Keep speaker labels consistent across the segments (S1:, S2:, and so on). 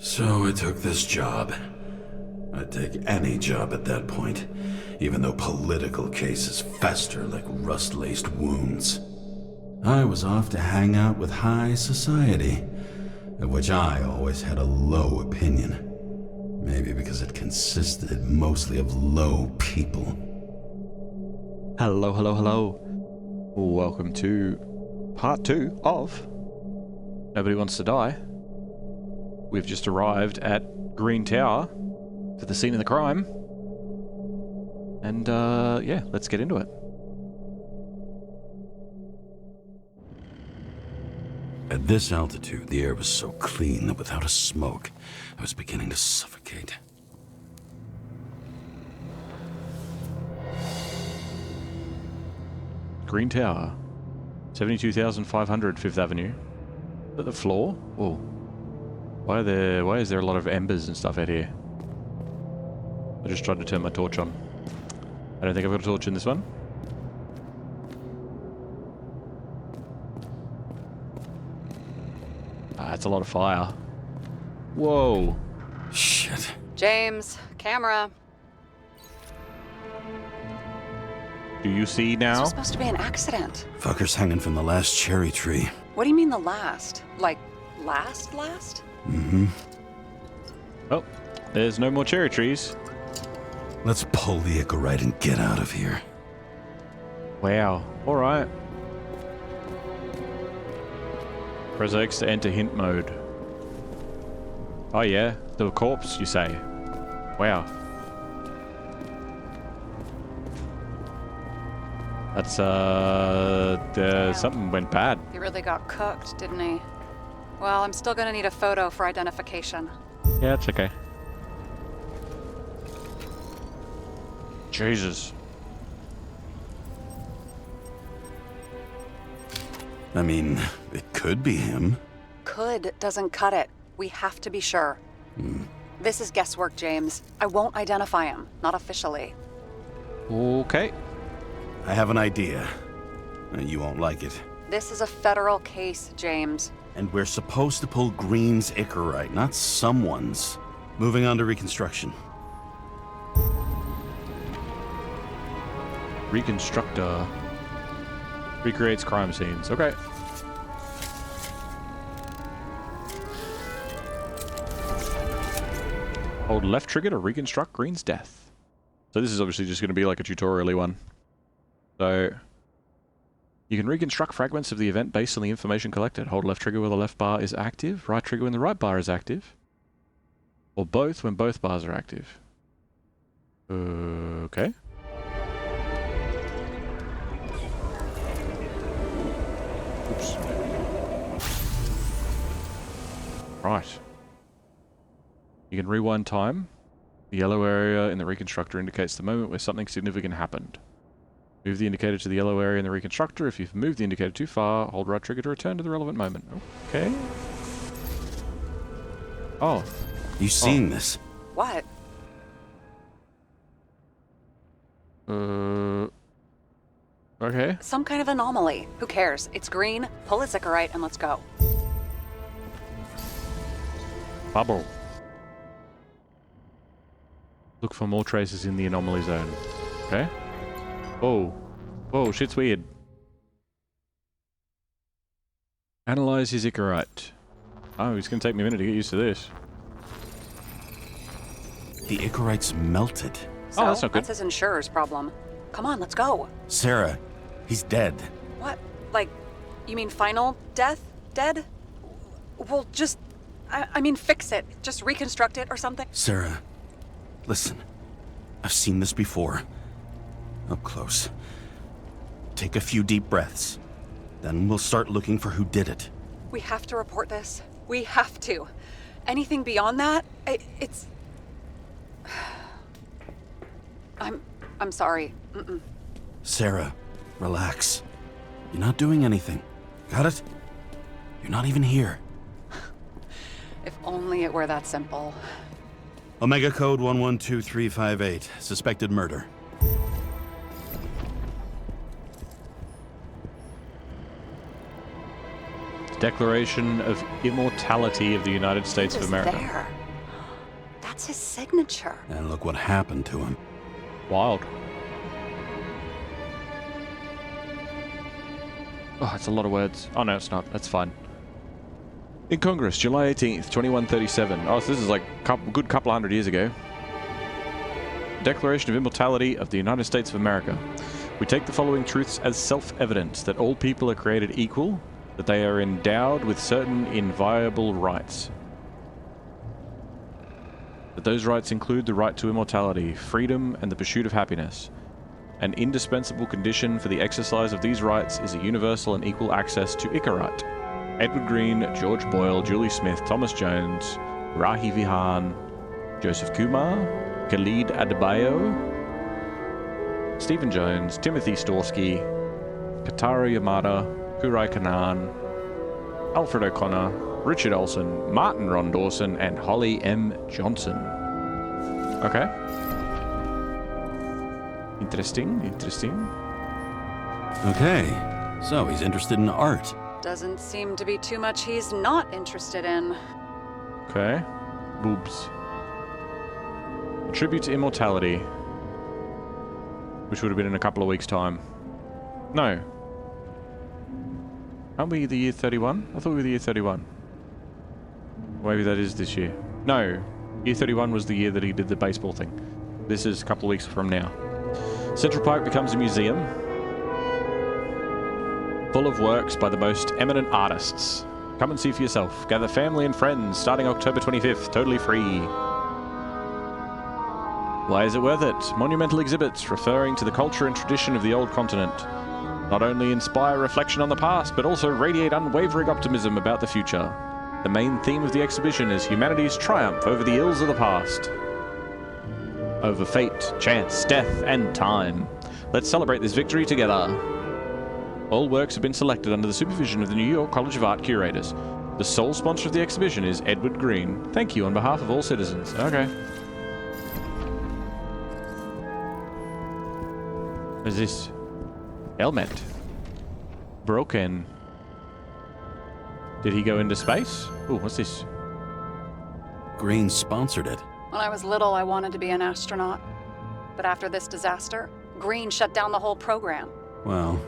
S1: So I took this job. I'd take any job at that point, even though political cases fester like rust-laced wounds. I was off to hang out with high society, of which I always had a low opinion. Maybe because it consisted mostly of low people.
S2: Hello, hello, hello. Welcome to part 2 of Nobody Wants to Die. We've just arrived at Green Tower for the scene of the crime. And, yeah, let's get into it.
S1: At this altitude, the air was so clean that without a smoke, I was beginning to suffocate.
S2: Green Tower. 72,500 Fifth Avenue. At the floor? Whoa. Why is there a lot of embers and stuff out here? I just tried to turn my torch on. I don't think I've got a torch in this one. Ah, it's a lot of fire. Whoa.
S1: Shit.
S3: James, camera.
S2: Do you see
S3: This
S2: now?
S3: was supposed to be an accident.
S1: Fuckers hanging from the last cherry tree.
S3: What do you mean the last? Like, last?
S1: Mm-hmm.
S2: Oh, there's no more cherry trees.
S1: Let's pull the Ichorite and get out of here.
S2: Wow. Alright. Press X to enter hint mode. Oh yeah, the corpse, you say? Wow. That's, something went bad.
S3: He really got cooked, didn't he? Well, I'm still gonna need a photo for identification.
S2: Yeah, it's okay. Jesus.
S1: I mean, it could be him.
S3: Could doesn't cut it. We have to be sure. This is guesswork, James. I won't identify him. Not officially.
S2: Okay.
S1: I have an idea. You won't like it.
S3: This is a federal case, James.
S1: And we're supposed to pull Green's Ichorite, not someone's. Moving on to reconstruction.
S2: Reconstructor. Recreates crime scenes. Okay. Hold left trigger to reconstruct Green's death. So this is obviously just going to be like a tutorial-y one. So you can reconstruct fragments of the event based on the information collected. Hold left trigger when the left bar is active, right trigger when the right bar is active, or both when both bars are active. Okay. Oops. Right. You can rewind time. The yellow area in the reconstructor indicates the moment where something significant happened. Move the indicator to the yellow area in the reconstructor. If you've moved the indicator too far, hold right trigger to return to the relevant moment. Okay. Oh.
S1: You seen this?
S3: What?
S2: Okay.
S3: Some kind of anomaly. Who cares? It's green. Pull his Ichorite and let's go.
S2: Bubble. Look for more traces in the anomaly zone. Okay. Whoa. Whoa, shit's weird. Analyze his Ichorite. Oh, it's gonna take me a minute to get used to this.
S1: The Ichorite's melted.
S3: So,
S2: Oh, that's not good.
S3: That's his insurer's problem. Come on, let's go.
S1: Sarah, he's dead.
S3: What? Like, you mean final death? Dead? Well, just, I mean, fix it. Just reconstruct it or something.
S1: Sarah, listen. I've seen this before. Up close. Take a few deep breaths. Then we'll start looking for who did it.
S3: We have to report this. We have to. Anything beyond that, it's... I'm sorry. Mm-mm.
S1: Sarah, relax. You're not doing anything. Got it? You're not even here.
S3: If only it were that simple.
S1: Omega code 112358. Suspected murder.
S2: Declaration of Immortality of the United States of America.
S3: There. That's his signature.
S1: And look what happened to him.
S2: Wild. Oh, it's a lot of words. Oh, no, it's not. That's fine. In Congress, July 18th, 2137. Oh, so this is like a good couple hundred years ago. Declaration of Immortality of the United States of America. We take the following truths as self-evident, that all people are created equal, that they are endowed with certain inviolable rights. That those rights include the right to immortality, freedom, and the pursuit of happiness. An indispensable condition for the exercise of these rights is a universal and equal access to Ichorite. Edward Green, George Boyle, Julie Smith, Thomas Jones, Rahi Vihan, Joseph Kumar, Khalid Adebayo, Stephen Jones, Timothy Storsky, Kataru Yamada, Kurai Kanan, Alfred O'Connor, Richard Olson, Martin Ron Dawson, and Holly M. Johnson. Okay. Interesting, interesting.
S1: Okay, so he's interested in art.
S3: Doesn't seem to be too much he's not interested in.
S2: Okay. Boobs. A tribute to immortality. Which would have been in a couple of weeks' time. No. Aren't we the year 31? I thought we were the year 31. Maybe that is this year. No. Year 31 was the year that he did the baseball thing. This is a couple of weeks from now. Central Park becomes a museum full of works by the most eminent artists. Come and see for yourself. Gather family and friends starting October 25th, totally free. Why is it worth it? Monumental exhibits referring to the culture and tradition of the old continent not only inspire reflection on the past, but also radiate unwavering optimism about the future. The main theme of the exhibition is humanity's triumph over the ills of the past. Over fate, chance, death, and time. Let's celebrate this victory together. All works have been selected under the supervision of the New York College of Art curators. The sole sponsor of the exhibition is Edward Green. Thank you on behalf of all citizens. Okay. What is this? Helmet. Broken. Did he go into space? Ooh, what's this?
S1: Green sponsored it.
S3: When I was little, I wanted to be an astronaut. But after this disaster, Green shut down the whole program.
S1: Well,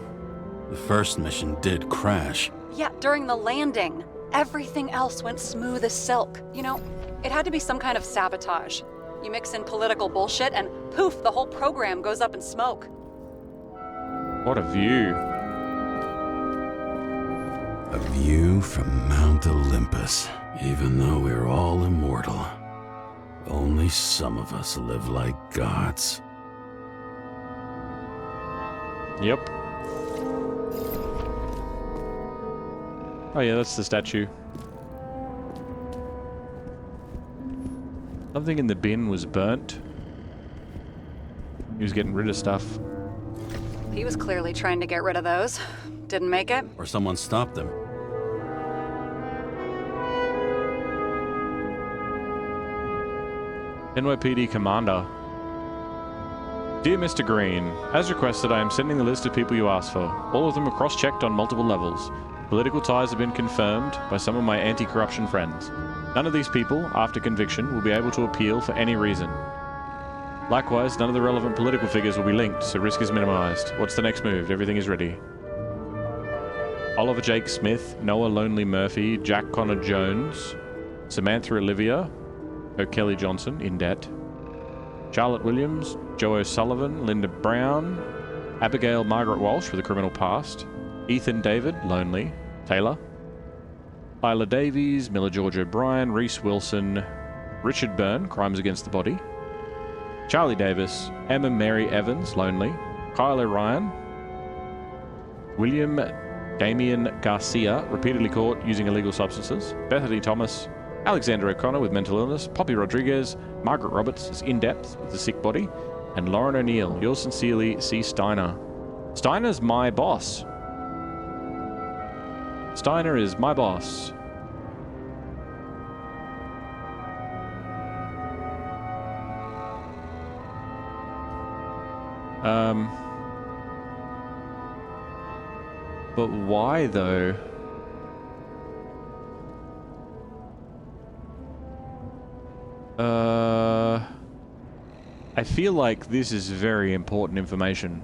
S1: the first mission did crash.
S3: Yeah, during the landing. Everything else went smooth as silk. You know, it had to be some kind of sabotage. You mix in political bullshit and poof, the whole program goes up in smoke.
S2: What a view.
S1: A view from Mount Olympus. Even though we're all immortal, only some of us live like gods.
S2: Yep. Oh yeah, that's the statue. Something in the bin was burnt. He was getting rid of stuff.
S3: He was clearly trying to get rid of those. Didn't make it.
S1: Or someone stopped them.
S2: NYPD Commander. Dear Mr. Green, as requested, I am sending the list of people you asked for. All of them are cross-checked on multiple levels. Political ties have been confirmed by some of my anti-corruption friends. None of these people, after conviction, will be able to appeal for any reason. Likewise, none of the relevant political figures will be linked, so risk is minimized. What's the next move? Everything is ready. Oliver Jake Smith, Noah Lonely Murphy, Jack Connor Jones, Samantha Olivia, O'Kelly Johnson, in debt, Charlotte Williams, Joe O'Sullivan, Linda Brown, Abigail Margaret Walsh with a criminal past, Ethan David, lonely, Taylor, Isla Davies, Miller George O'Brien, Reese Wilson, Richard Byrne, crimes against the body, Charlie Davis, Emma Mary Evans, lonely, Kyle O'Ryan, William Damian Garcia, repeatedly caught using illegal substances, Bethany Thomas, Alexander O'Connor with mental illness, Poppy Rodriguez, Margaret Roberts is in depth with the sick body, and Lauren O'Neill. Yours sincerely, C. Steiner. Steiner's my boss. Steiner is my boss. But why though? I feel like this is very important information.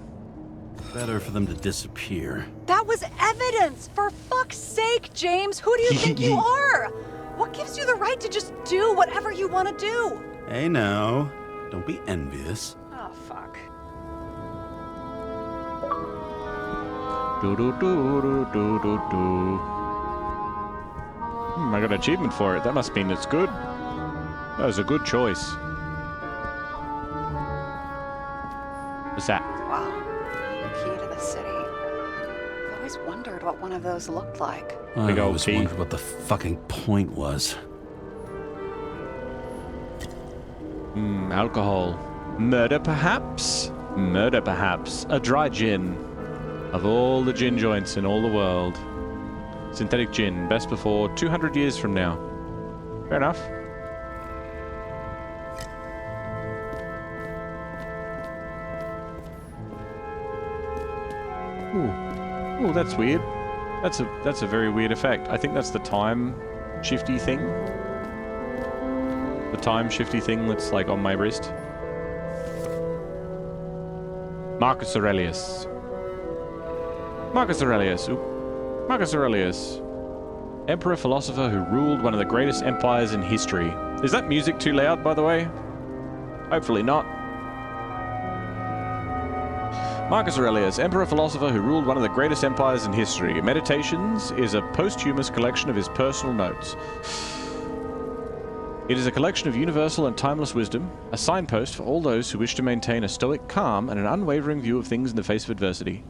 S1: Better for them to disappear.
S3: That was evidence! For fuck's sake, James! Who do you think you are? What gives you the right to just do whatever you want to do?
S1: Hey now, don't be envious.
S3: Oh, fuck.
S2: Do do do do do do do. I got an achievement for it. That must mean it's good. That was a good choice. What's that?
S3: Wow. Key to the city. I've always wondered what one of those looked like.
S1: I
S2: Big old
S1: always
S2: key.
S1: wondered what the fucking point was.
S2: Alcohol. Murder, perhaps? Murder, perhaps. A dry gin. Of all the gin joints in all the world. Synthetic gin. Best before 200 years from now. Fair enough. Ooh, that's weird. That's a very weird effect. I think that's the time shifty thing. The time shifty thing that's like on my wrist. Marcus Aurelius. Marcus Aurelius. Ooh. Marcus Aurelius. Emperor philosopher who ruled one of the greatest empires in history. Is that music too loud, by the way? Hopefully not. Marcus Aurelius, emperor philosopher who ruled one of the greatest empires in history. Meditations is a posthumous collection of his personal notes. It is a collection of universal and timeless wisdom, a signpost for all those who wish to maintain a stoic calm and an unwavering view of things in the face of adversity.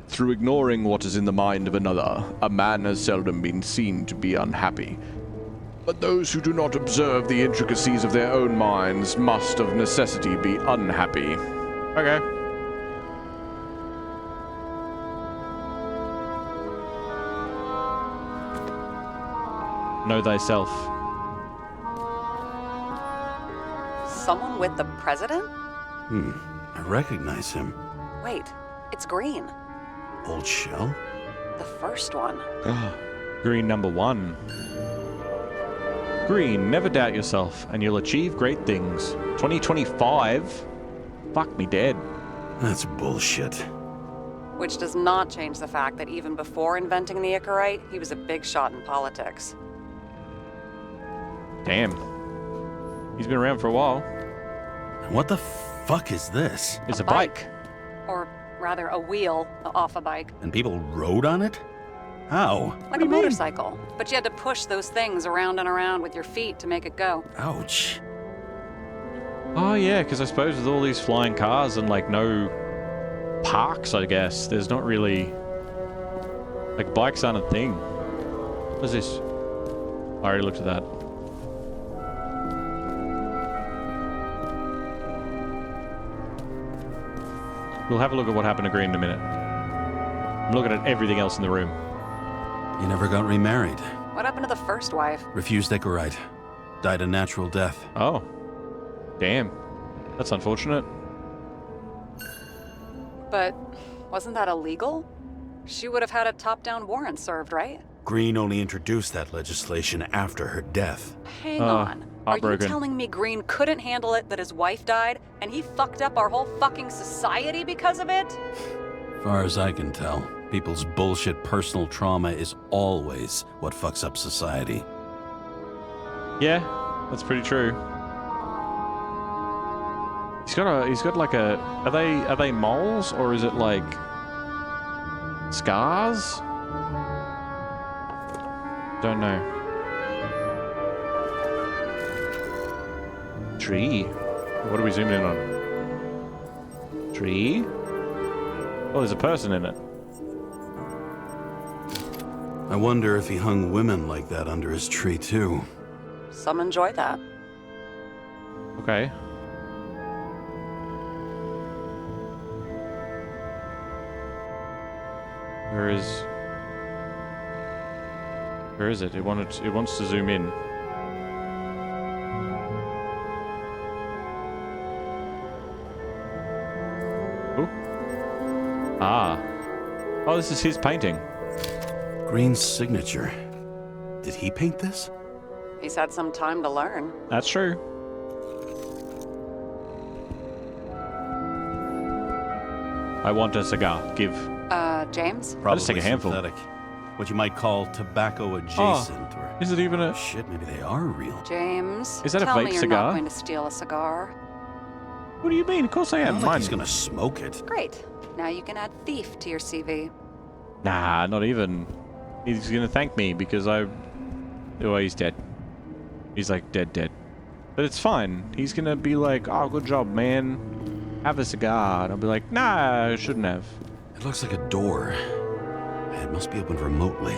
S2: Through ignoring what is in the mind of another, a man has seldom been seen to be unhappy. But those who do not observe the intricacies of their own minds must of necessity be unhappy. Okay. Know thyself.
S3: Someone with the president?
S1: I recognize him.
S3: Wait, it's Green.
S1: Old shell?
S3: The first one.
S2: Green number 1. Green, never doubt yourself, and you'll achieve great things. 2025? Fuck me dead.
S1: That's bullshit.
S3: Which does not change the fact that even before inventing the Ichorite, he was a big shot in politics.
S2: Damn. He's been around for a while.
S1: What the fuck is this?
S2: It's a bike.
S3: Or rather, a wheel off a bike.
S1: And people rode on it? How?
S3: Like a motorcycle. But you had to push those things around and around with your feet to make it go.
S1: Ouch.
S2: Oh yeah, because I suppose with all these flying cars and like no parks, I guess, there's not really... Like bikes aren't a thing. What is this? I already looked at that. We'll have a look at what happened to Green in a minute. I'm looking at everything else in the room.
S1: He never got remarried.
S3: What happened to the first wife?
S1: Refused Ichorite. Died a natural death.
S2: Oh. Damn. That's unfortunate.
S3: But wasn't that illegal? She would have had a top-down warrant served, right?
S1: Green only introduced that legislation after her death.
S3: Hang on. Are you
S2: heartbroken.
S3: telling me Green couldn't handle it that his wife died, and he fucked up our whole fucking society because of it?
S1: Far as I can tell, people's bullshit personal trauma is always what fucks up society.
S2: Yeah, that's pretty true. He's got like a, are they moles or is it like scars? Don't know. Tree. What are we zooming in on? Tree? Oh, there's a person in it.
S1: I wonder if he hung women like that under his tree too.
S3: Some enjoy that.
S2: Okay. Where is it? It wants to zoom in. Ooh. Ah. Oh, this is his painting.
S1: Green's signature. Did he paint this?
S3: He's had some time to learn.
S2: That's true. I want a cigar. Give.
S3: James?
S1: Probably
S2: just take a handful.
S1: synthetic. What you might call tobacco adjacent, or
S2: Is it even a...
S1: shit, maybe they are real.
S3: James,
S2: Is that a
S3: tell
S2: vape
S3: me you're
S2: cigar?
S3: not going to steal a cigar.
S2: What do you mean? Of course I am.
S1: Not like
S2: Mine.
S1: he's gonna smoke it.
S3: Great. Now you can add thief to your CV.
S2: Nah, not even. He's gonna thank me because I... Oh, he's dead. He's like dead. But it's fine. He's gonna be like, oh, good job, man. Have a cigar. And I'll be like, nah, I shouldn't have.
S1: It looks like a door. It must be opened remotely.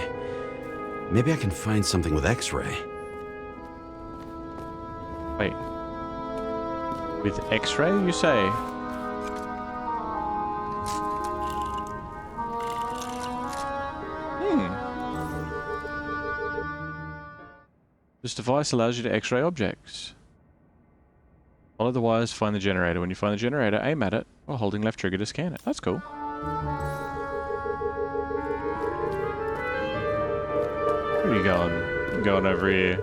S1: Maybe I can find something with X-ray.
S2: Wait. With X-ray, you say? This device allows you to X-ray objects. Follow the wires, find the generator. When you find the generator, aim at it while holding left trigger to scan it. That's cool. Where are you going? I'm going over here.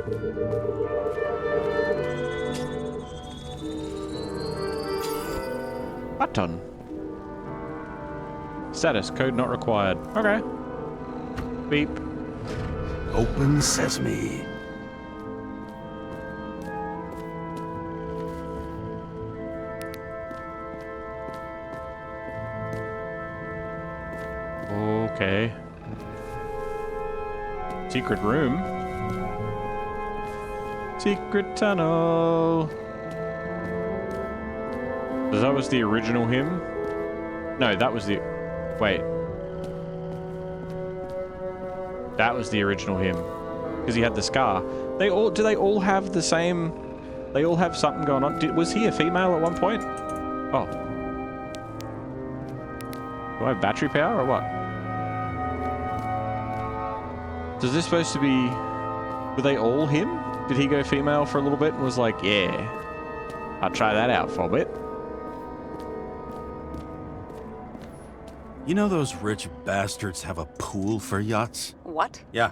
S2: Button. Status, code not required. Okay. Beep.
S1: Open sesame.
S2: Okay. Secret room. Secret tunnel. So that was the original him? No, that was the... Wait. That was the original him. Because he had the scar. They all... Do they all have the same... They all have something going on. Was he a female at one point? Oh. Do I have battery power or what? So is this supposed to be... Were they all him? Did he go female for a little bit and was like, yeah, I'll try that out for a bit?
S1: You know those rich bastards have a pool for yachts?
S3: What?
S1: Yeah.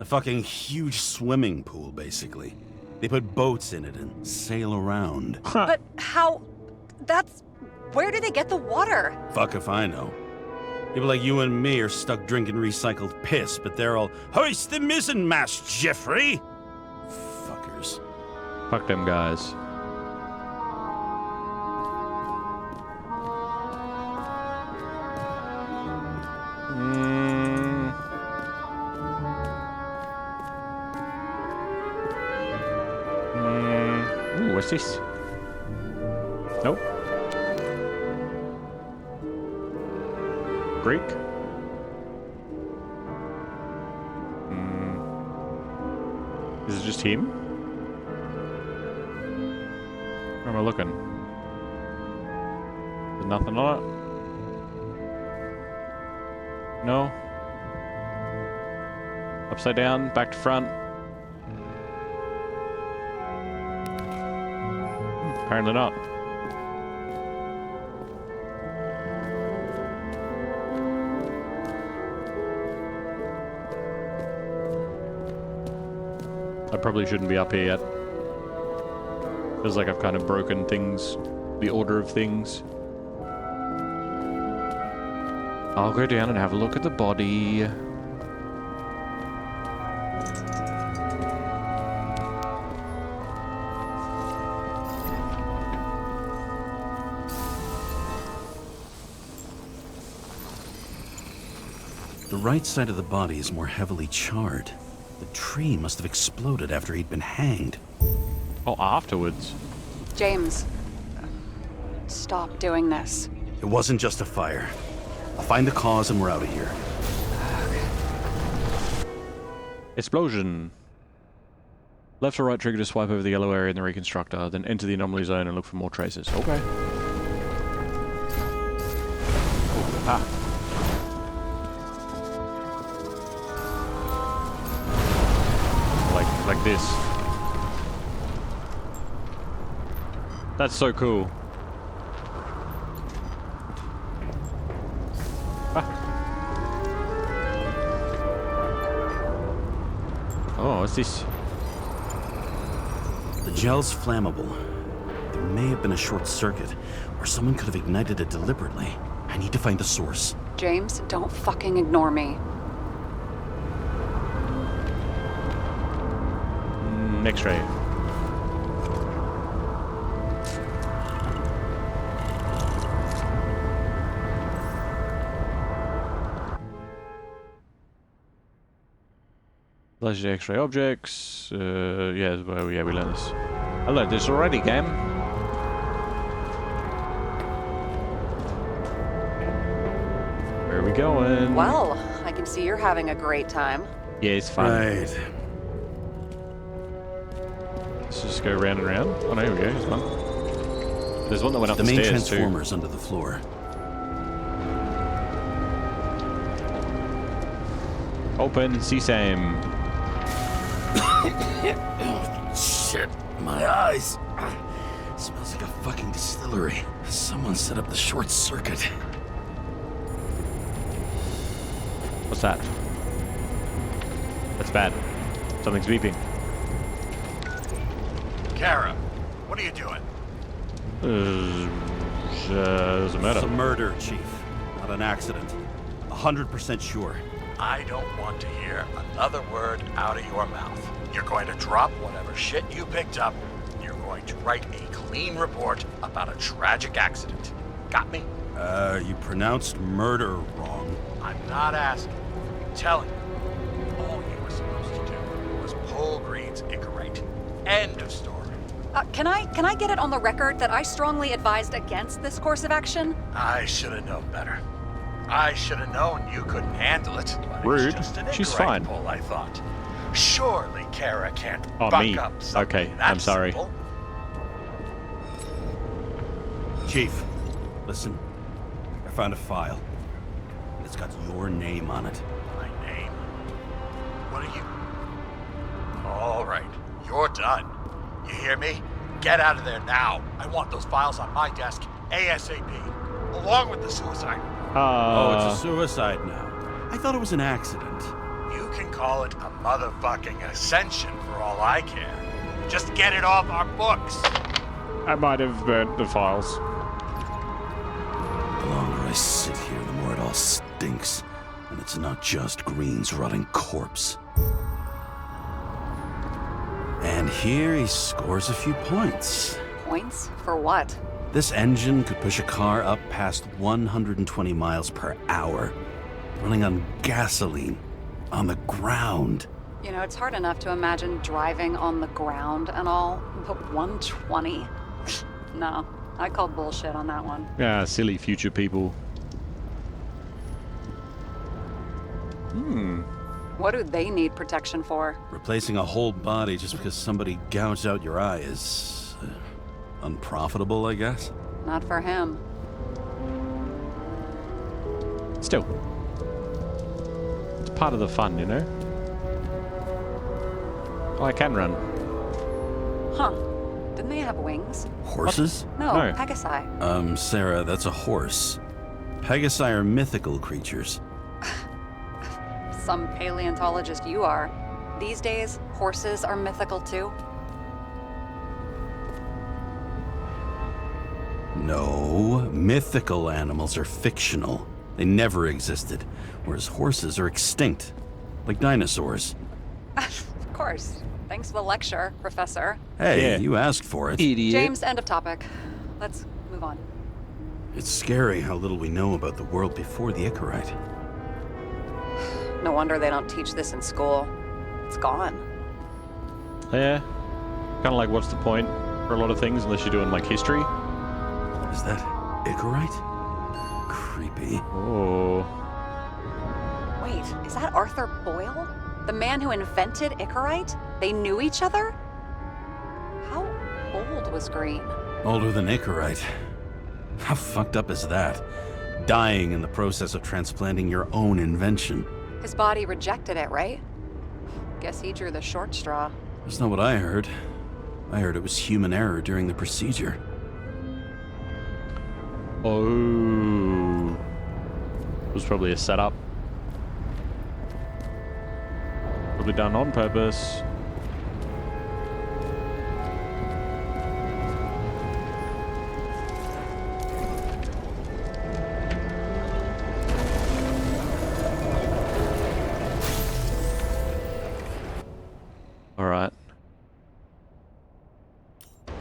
S1: A fucking huge swimming pool, basically. They put boats in it and sail around.
S3: But how... That's... Where do they get the water?
S1: Fuck if I know. People like you and me are stuck drinking recycled piss, but they're all, hoist the mizzenmast, Jeffrey! Fuckers.
S2: Fuck them guys. Ooh, what's this? Nope. Greek? Is it just him? Where am I looking? There's nothing on it? No? Upside down, back to front? Apparently not. I probably shouldn't be up here yet. Feels like I've kind of broken things, the order of things. I'll go down and have a look at the body.
S1: The right side of the body is more heavily charred. The tree must have exploded after he'd been hanged.
S2: Oh, afterwards.
S3: James, stop doing this.
S1: It wasn't just a fire. I'll find the cause and we're out of here.
S2: Explosion. Left or right trigger to swipe over the yellow area in the reconstructor, then enter the anomaly zone and look for more traces. Okay. Ooh, ah. Like this. That's so cool. Ah. Oh, what's this?
S1: The gel's flammable. There may have been a short circuit, or someone could have ignited it deliberately. I need to find the source.
S3: James, don't fucking ignore me.
S2: X-ray. Legendary X-ray objects. Yeah, well, yeah, we learned this. I learned this already, game. Where are we going?
S3: Well, I can see you're having a great time.
S2: Yeah, it's fun.
S1: Right.
S2: Let's just go round and round. Oh no, here we go. Here's one. There's one that went up
S1: The
S2: the
S1: main
S2: stairs too.
S1: transformer's under the floor.
S2: Open, see same.
S1: Shit, my eyes. Smells like a fucking distillery. Someone set up the short circuit.
S2: What's that? That's bad. Something's beeping.
S4: Karra, what are you doing?
S2: There's a murder.
S1: It's a murder, Chief. Not an accident. 100% sure.
S4: I don't want to hear another word out of your mouth. You're going to drop whatever shit you picked up. You're going to write a clean report about a tragic accident. Got me?
S1: You pronounced murder wrong.
S4: I'm not asking. I'm telling you. All you were supposed to do was pull Green's Ichorite. End of story.
S3: Can I get it on the record that I strongly advised against this course of action?
S4: I should have known better. I should have known you couldn't handle it. But
S2: Rude.
S4: It's just an
S2: She's
S4: Ichorite
S2: fine.
S4: pull, I thought. Surely Karra can't
S2: Oh,
S4: buck
S2: me.
S4: up something
S2: Okay,
S4: that
S2: I'm sorry.
S4: simple.
S1: Chief, listen. I found a file. It's got your name on it.
S4: My name? What are you? All right, you're done. You hear me? Get out of there now. I want those files on my desk ASAP, along with the suicide.
S1: Oh, it's a suicide now. I thought it was an accident.
S4: You can call it a motherfucking ascension for all I care. Just get it off our books.
S2: I might have burnt the files.
S1: The longer I sit here, the more it all stinks. And it's not just Green's rotting corpse. And here he scores a few points.
S3: Points? For what?
S1: This engine could push a car up past 120 miles per hour, running on gasoline, on the ground.
S3: You know, it's hard enough to imagine driving on the ground and all, but 120? No, I call bullshit on that one.
S2: Yeah, silly future people.
S3: What do they need protection for?
S1: Replacing a whole body just because somebody gouged out your eye is unprofitable, I guess.
S3: Not for him.
S2: Still. It's part of the fun, you know? Oh, I can run.
S3: Huh. Didn't they have wings?
S1: Horses?
S3: No,
S2: No.
S3: Pegasi.
S1: Sarah, that's a horse. Pegasi are mythical creatures.
S3: Some paleontologist you are. These days, horses are mythical too.
S1: No, mythical animals are fictional. They never existed, whereas horses are extinct, like dinosaurs.
S3: Of course. Thanks for the lecture, Professor.
S1: Hey,
S2: Yeah.
S1: you asked for it.
S2: Idiot.
S3: James, end of topic. Let's move on.
S1: It's scary how little we know about the world before the Ichorite.
S3: No wonder they don't teach this in school. It's gone.
S2: Yeah. Kind of like, what's the point for a lot of things unless you're doing like history?
S1: Is that Ichorite? Creepy.
S2: Oh.
S3: Wait, is that Arthur Boyle? The man who invented Ichorite? They knew each other? How old was Green?
S1: Older than Ichorite. How fucked up is that? Dying in the process of transplanting your own invention.
S3: His body rejected it, right? Guess he drew the short straw.
S1: That's not what I heard. I heard it was human error during the procedure.
S2: Oh. It was probably a setup. Probably done on purpose.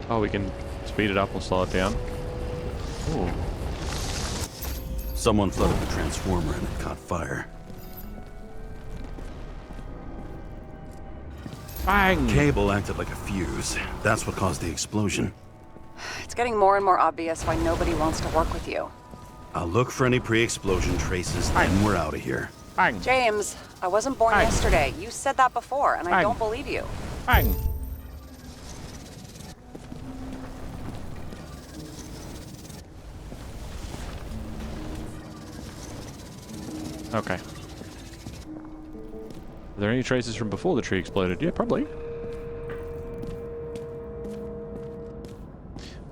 S2: Oh, we can speed it up or slow it down. Ooh.
S1: Someone flooded the transformer and it caught fire.
S2: Bang!
S1: Cable acted like a fuse. That's what caused the explosion.
S3: It's getting more and more obvious why nobody wants to work with you.
S1: I'll look for any pre-explosion traces, then we're out of here.
S2: Bang!
S3: James, I wasn't born
S2: Bang.
S3: yesterday. You said that before, and I
S2: Bang.
S3: don't believe you.
S2: Bang! Okay. Are there any traces from before the tree exploded? Yeah, probably.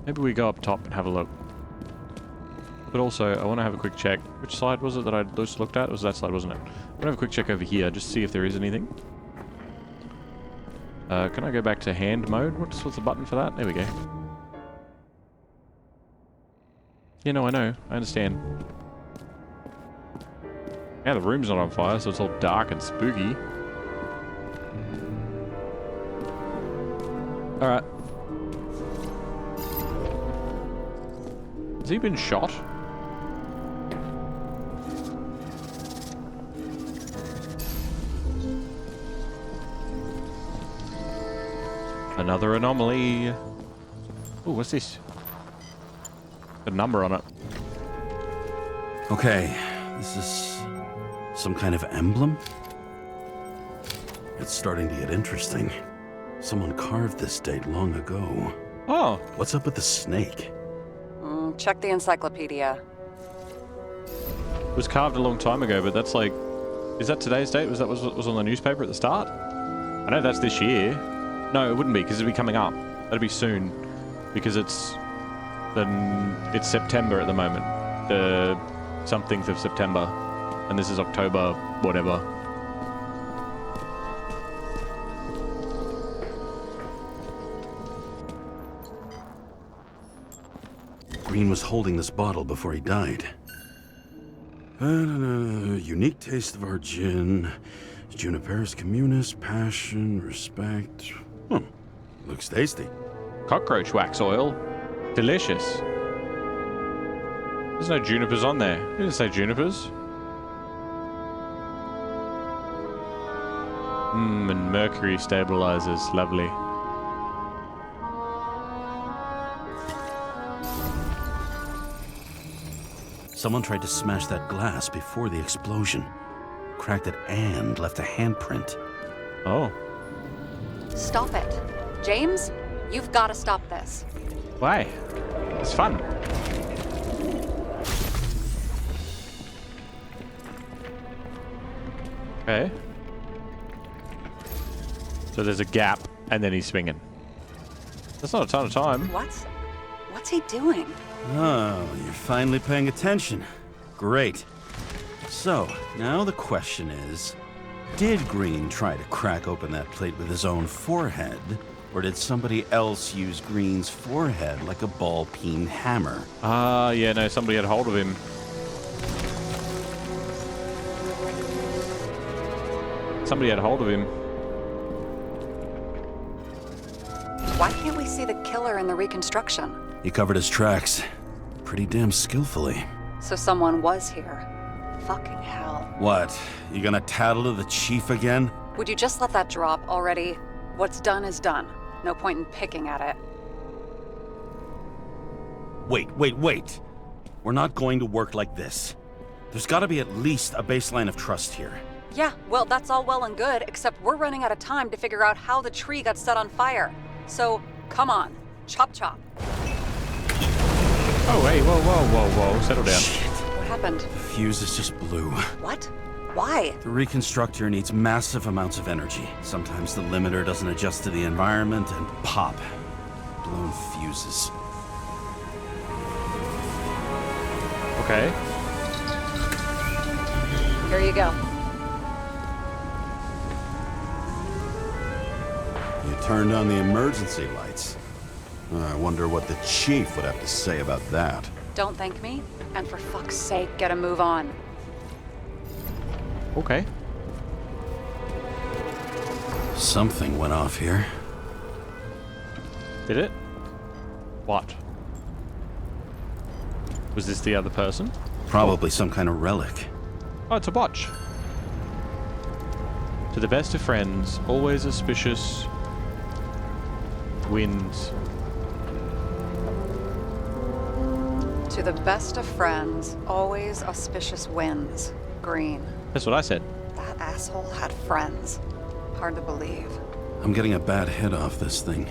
S2: Maybe we go up top and have a look. But also, I want to have a quick check. Which side was it that I just looked at? It was that side, wasn't it? I want to have a quick check over here, just to see if there is anything. Can I go back to hand mode? What's the button for that? There we go. Yeah, no, I know. I understand. Yeah, the room's not on fire, so it's all dark and spooky. Alright. Has he been shot? Another anomaly. Oh, what's this? A number on it.
S1: Okay, this is some kind of emblem? It's starting to get interesting. Someone carved this date long ago.
S2: Oh,
S1: What's up with the snake?
S3: Check the encyclopedia.
S2: it was carved a long time ago, but that's like... Is that today's date? Was that what was on the newspaper at the start? I know that's this year. No, it wouldn't be, because it'd be coming up. That'd be soon. Because it's September at the moment. The somethingth of September. And this is October, whatever.
S1: Green was holding this bottle before he died. Unique taste of our gin. Juniperus communis, passion, respect. Looks tasty.
S2: Cockroach wax oil. Delicious. There's no junipers on there. It didn't say junipers. And mercury stabilizers. Lovely.
S1: Someone tried to smash that glass before the explosion. Cracked it and left a handprint.
S2: Oh.
S3: Stop it. James, you've got to stop this.
S2: Why? It's fun. Okay. So there's a gap, and then he's swinging. That's not a ton of time.
S3: What's he doing?
S1: Oh, you're finally paying attention. Great. So, now the question is, did Green try to crack open that plate with his own forehead, or did somebody else use Green's forehead like a ball-peen hammer?
S2: Yeah, no, somebody had hold of him. Somebody had hold of him.
S3: Why can't we see the killer in the reconstruction?
S1: He covered his tracks pretty damn skillfully.
S3: So someone was here. Fucking hell.
S1: What? You gonna tattle to the chief again?
S3: Would you just let that drop already? What's done is done. No point in picking at it.
S1: Wait. We're not going to work like this. There's gotta be at least a baseline of trust here.
S3: Yeah, well, that's all well and good, except we're running out of time to figure out how the tree got set on fire. So, come on. Chop chop.
S2: Oh, hey, whoa. Settle down.
S1: Shit.
S3: What happened?
S1: The fuse is just blue.
S3: What? Why?
S1: The reconstructor needs massive amounts of energy. Sometimes the limiter doesn't adjust to the environment and pop. Blown fuses.
S2: Okay.
S3: Here you go.
S1: You turned on the emergency lights. I wonder what the chief would have to say about that.
S3: Don't thank me, and for fuck's sake, get a move on.
S2: Okay.
S1: Something went off here.
S2: Did it? What? Was this the other person?
S1: Probably some kind of relic.
S2: Oh, it's a watch. To the best of friends, always auspicious winds.
S3: To the best of friends, always auspicious winds. Green.
S2: That's what I said.
S3: That asshole had friends. Hard to believe.
S1: I'm getting a bad hit off this thing.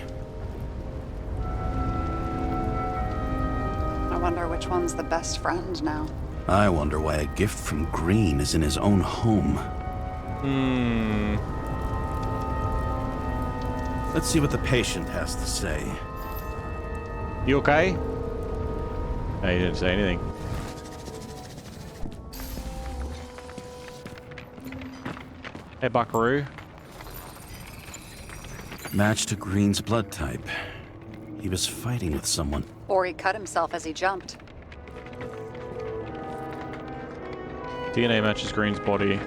S3: I wonder which one's the best friend now.
S1: I wonder why a gift from Green is in his own home. Let's see what the patient has to say.
S2: You okay? No, he didn't say anything. Hey, buckaroo.
S1: Match to Green's blood type. He was fighting with someone.
S3: Or he cut himself as he jumped.
S2: DNA matches Green's body.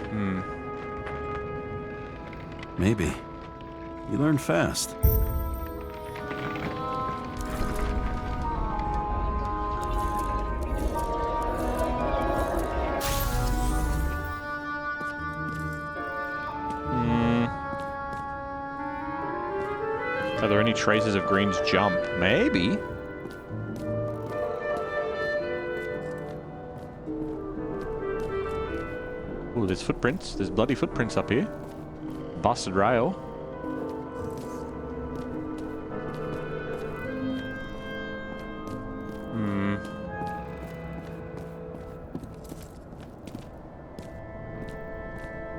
S1: Maybe. You learn fast.
S2: Are there any traces of Green's jump? Maybe. Ooh, there's footprints. There's bloody footprints up here. Busted rail.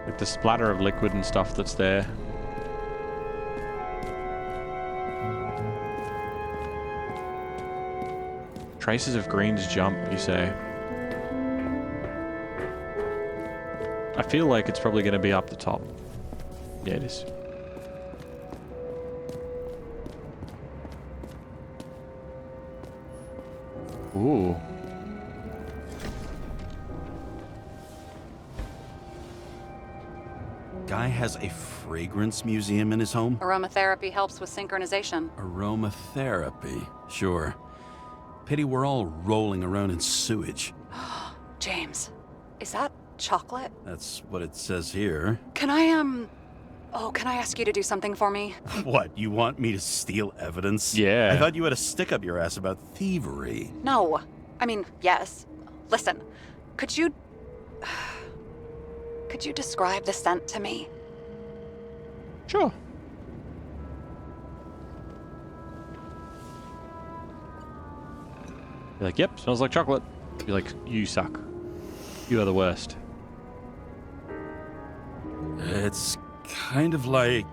S2: Like the splatter of liquid and stuff that's there. Traces of Green's jump, you say? I feel like it's probably going to be up the top. Yeah, it is. Ooh.
S1: Guy has a fragrance museum in his home?
S3: Aromatherapy helps with synchronization.
S1: Aromatherapy, sure. Pity we're all rolling around in sewage.
S3: James, is that chocolate?
S1: That's what it says here.
S3: Can I, can I ask you to do something for me?
S1: What, you want me to steal evidence?
S2: Yeah.
S1: I thought you had a stick up your ass about thievery.
S3: No. I mean, yes. Listen, could you describe the scent to me?
S2: Sure. You're like, yep, smells like chocolate. You're like, you suck. You are the worst.
S1: It's kind of like...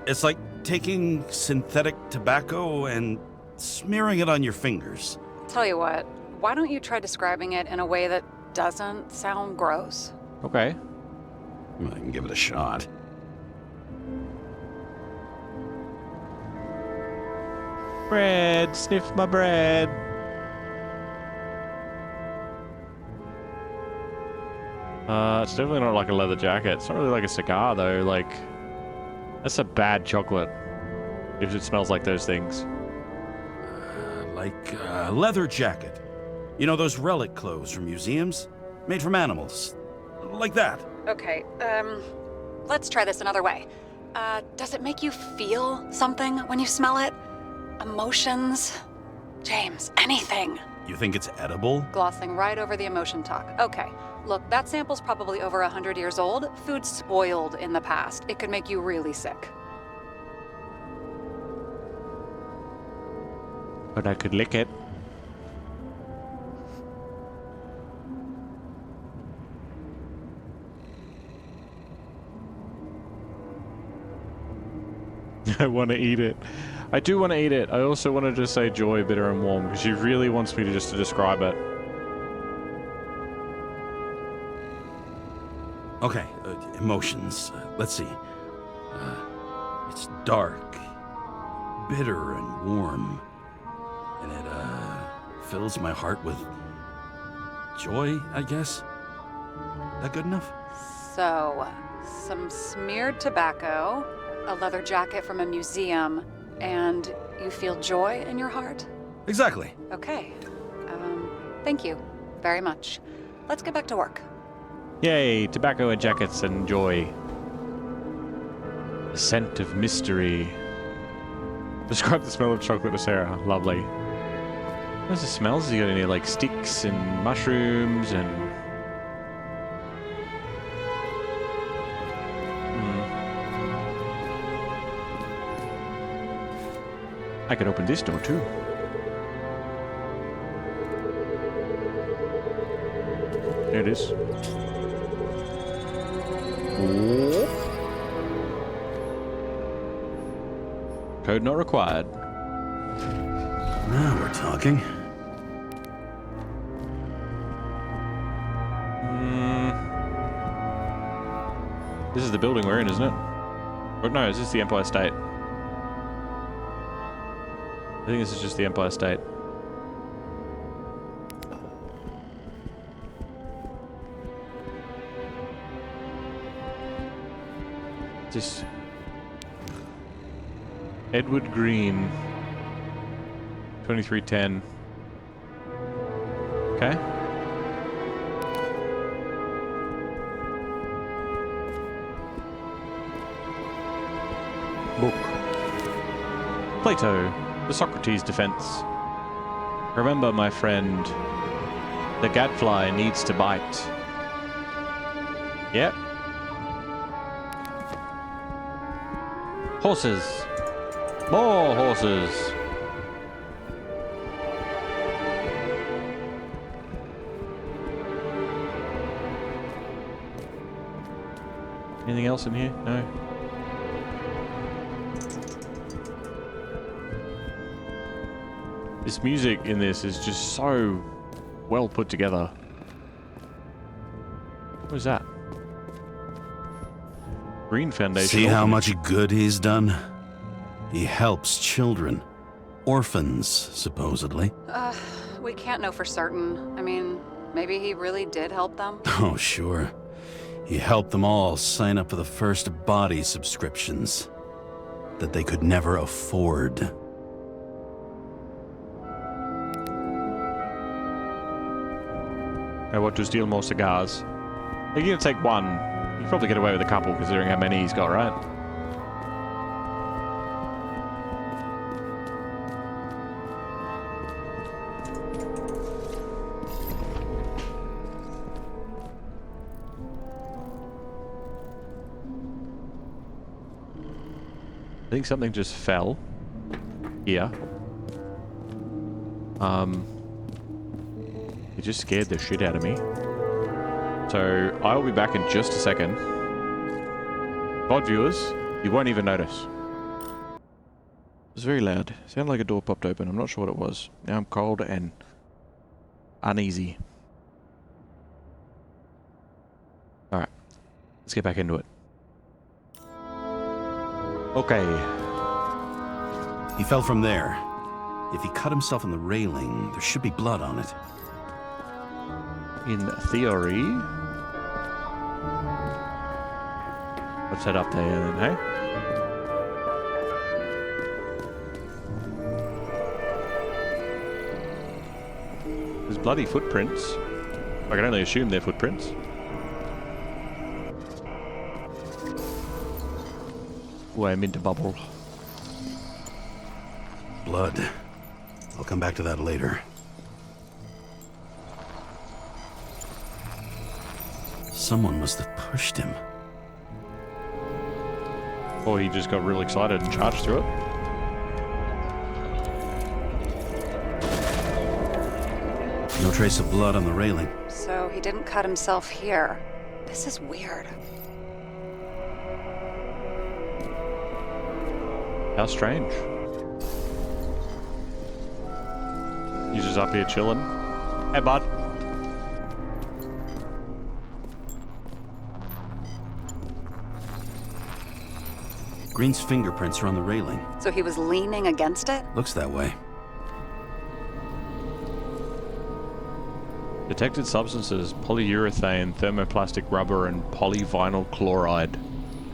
S1: It's like taking synthetic tobacco and smearing it on your fingers.
S3: Tell you what, why don't you try describing it in a way that doesn't sound gross?
S2: Okay.
S1: I can give it a shot.
S2: Bread, sniff my bread. It's definitely not like a leather jacket. It's not really like a cigar though. Like, that's a bad chocolate. If it smells like those things.
S1: Like a leather jacket. You know those relic clothes from museums? Made from animals. Like that.
S3: Okay, let's try this another way. Does it make you feel something when you smell it? Emotions? James, anything.
S1: You think it's edible?
S3: Glossing right over the emotion talk. Okay, look, that sample's probably over 100 years old. Food spoiled in the past. It could make you really sick.
S2: But I could lick it. I want to eat it. I do want to eat it. I also want to just say joy, bitter, and warm, because she really wants me to just to describe it.
S1: Okay, emotions. Let's see. It's dark, bitter, and warm. And it, fills my heart with joy, I guess. That good enough?
S3: So, some smeared tobacco, a leather jacket from a museum, and you feel joy in your heart?
S1: Exactly.
S3: Okay. Thank you very much. Let's get back to work.
S2: Yay, tobacco and jackets and joy. The scent of mystery. Describe the smell of chocolate to Sarah. Lovely. What's the smells? Has he got any, like, sticks and mushrooms and... I could open this door, too. There it is. Oh. Code not required.
S1: Now we're talking.
S2: This is the building we're in, isn't it? Or no, is this the Empire State? I think this is just the Empire State. This Edward Green 2310. Okay. Book. Plato, the Socrates defense. Remember, my friend, the gadfly needs to bite. Yep. Horses. More horses. Anything else in here? No. This music in this is just so well put together. What was that? Green Foundation.
S1: See how much good he's done? He helps children. Orphans, supposedly.
S3: We can't know for certain. I mean, maybe he really did help them.
S1: Oh, sure. He helped them all sign up for the first body subscriptions that they could never afford.
S2: I want to steal more cigars. You're gonna take one. You can probably get away with a couple considering how many he's got, right? I think something just fell here. It just scared the shit out of me. So I'll be back in just a second. VOD viewers, you won't even notice. It was very loud. It sounded like a door popped open. I'm not sure what it was. Now I'm cold and uneasy. Alright. Let's get back into it. Okay.
S1: He fell from there. If he cut himself on the railing, there should be blood on it.
S2: In theory. Let's head up there then, hey? There's bloody footprints. I can only assume they're footprints. Oh, I'm into bubble.
S1: Blood. I'll come back to that later. Someone must have pushed him.
S2: Or he just got real excited and charged through it.
S1: No trace of blood on the railing.
S3: So he didn't cut himself here. This is weird.
S2: How strange. He's just up here chilling. Hey, bud.
S1: Green's fingerprints are on the railing.
S3: So he was leaning against it?
S1: Looks that way.
S2: Detected substances, polyurethane, thermoplastic rubber, and polyvinyl chloride.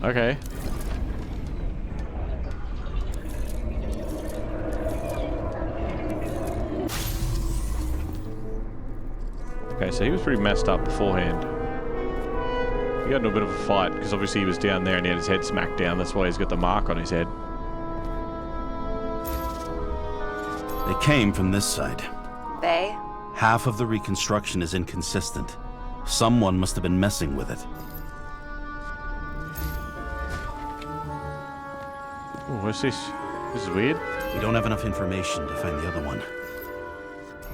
S2: Okay. Okay, so he was pretty messed up beforehand. He got into a bit of a fight, because obviously he was down there and he had his head smacked down. That's why he's got the mark on his head.
S1: They came from this side.
S3: They?
S1: Half of the reconstruction is inconsistent. Someone must have been messing with it.
S2: Oh, what's this? This is weird.
S1: We don't have enough information to find the other one.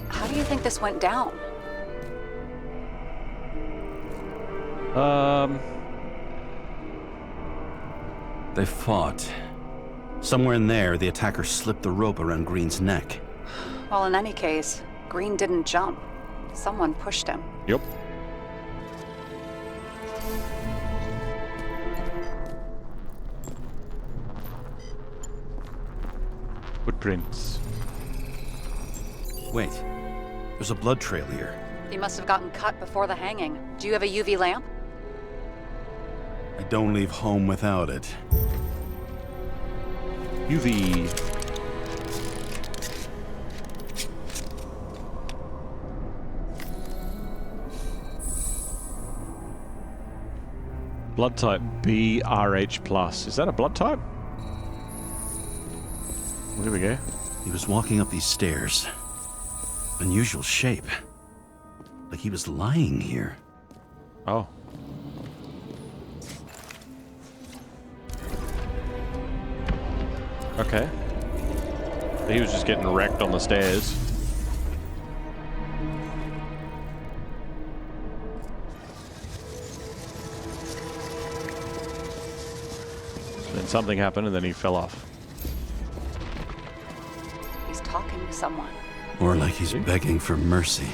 S3: How do you think this went down?
S1: They fought. Somewhere in there, the attacker slipped the rope around Green's neck.
S3: Well, in any case, Green didn't jump. Someone pushed him.
S2: Yep. Footprints.
S1: Wait, there's a blood trail here.
S3: He must have gotten cut before the hanging. Do you have a UV lamp?
S1: I don't leave home without it.
S2: UV. Blood type BRH+. Is that a blood type? Well, here we go.
S1: He was walking up these stairs. Unusual shape. Like he was lying here.
S2: Oh. Okay. He was just getting wrecked on the stairs. Then something happened and then he fell off.
S3: He's talking to someone.
S1: Or like he's begging for mercy.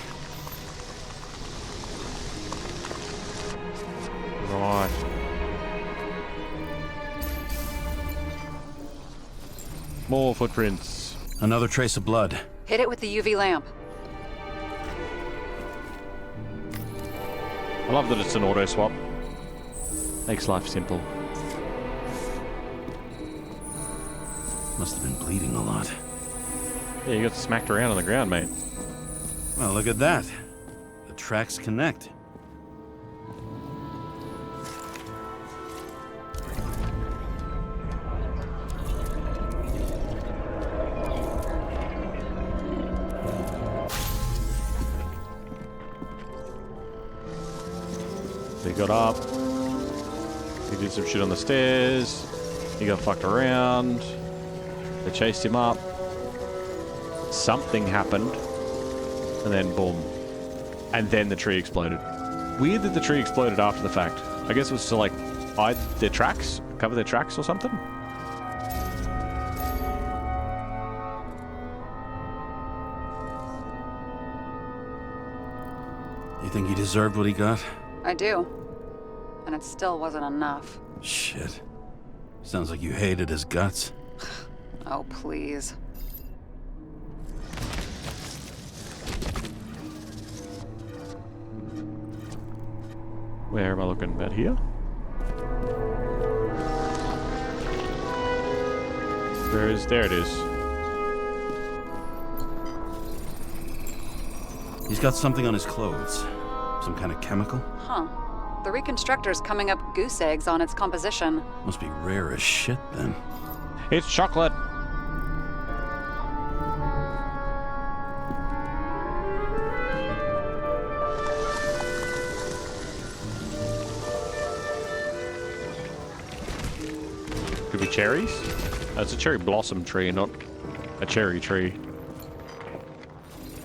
S2: Right. More footprints.
S1: Another trace of blood.
S3: Hit it with the UV lamp.
S2: I love that it's an auto swap. Makes life simple.
S1: Must have been bleeding a lot.
S2: Yeah, you got smacked around on the ground, mate.
S1: Well, look at that. The tracks connect.
S2: He got up. He did some shit on the stairs. He got fucked around. They chased him up. Something happened. And then boom. And then the tree exploded. Weird that the tree exploded after the fact. I guess it was to like hide their tracks, cover their tracks or something.
S1: You think he deserved what he got?
S3: I do. And it still wasn't enough.
S1: Shit. Sounds like you hated his guts.
S3: Oh, please.
S2: Where am I looking? About here? There it is.
S1: He's got something on his clothes. Some kind of chemical?
S3: Huh. The reconstructor's coming up goose eggs on its composition.
S1: Must be rare as shit then.
S2: It's chocolate. Could be cherries? It's a cherry blossom tree, not a cherry tree.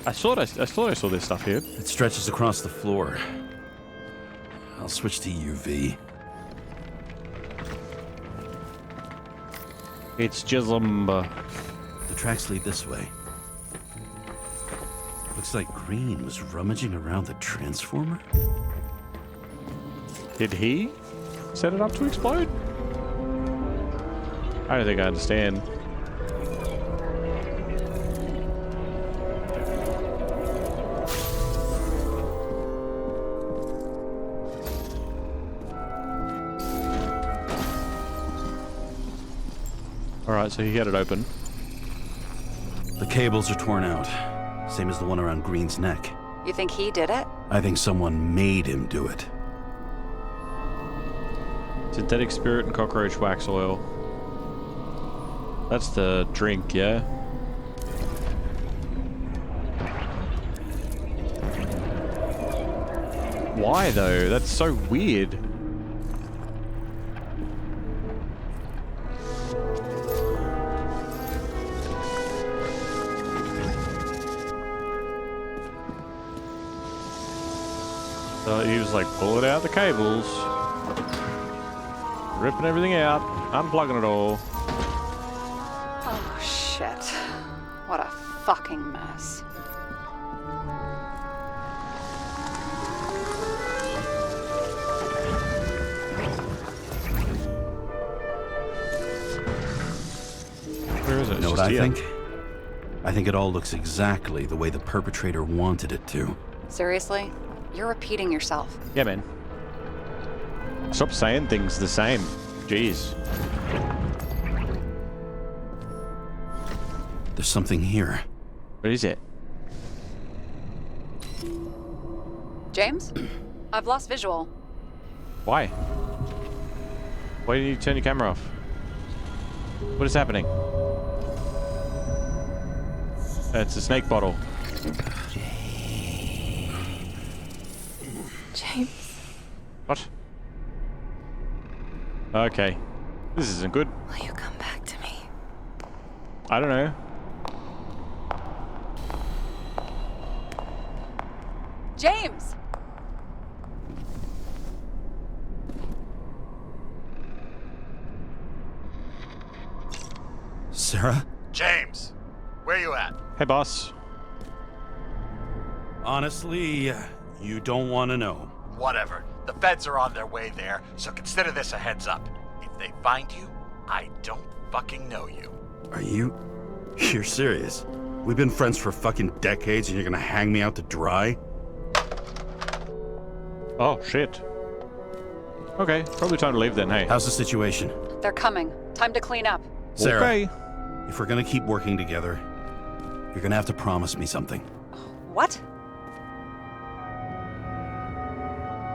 S2: I thought I saw this stuff here.
S1: It stretches across the floor. I'll switch to UV.
S2: It's Jizumba.
S1: The tracks lead this way. Looks like Green was rummaging around the transformer.
S2: Did he set it up to explode? I don't think I understand. Alright, so he had it open.
S1: The cables are torn out. Same as the one around Green's neck.
S3: You think he did it?
S1: I think someone made him do it.
S2: Synthetic spirit and cockroach wax oil. That's the drink, yeah? Why though? That's so weird. So he was like pulling out the cables, ripping everything out, unplugging it all.
S3: Oh, shit. What a fucking mess.
S2: Where is it?
S1: You know what I think? I think it all looks exactly the way the perpetrator wanted it to.
S3: Seriously? You're repeating yourself.
S2: Yeah, man. Stop saying things the same. Jeez.
S1: There's something here.
S2: What is it?
S3: James? I've lost visual.
S2: Why? Why didn't you turn your camera off? What is happening? It's a snake bottle.
S5: James,
S2: What? Okay. This isn't good.
S5: will you come back to me?
S2: I don't know.
S3: James!
S1: Sarah?
S4: James, where you at?
S2: Hey, boss.
S1: Honestly, you don't want to know.
S4: Whatever. The feds are on their way there, so consider this a heads up. If they find you, I don't fucking know you.
S1: Are you... You're serious? We've been friends for fucking decades and you're gonna hang me out to dry?
S2: Oh, shit. Okay, probably time to leave then, hey.
S1: How's the situation?
S3: They're coming. Time to clean up.
S1: Sarah,
S2: Okay.
S1: if we're gonna keep working together, you're gonna have to promise me something.
S3: What?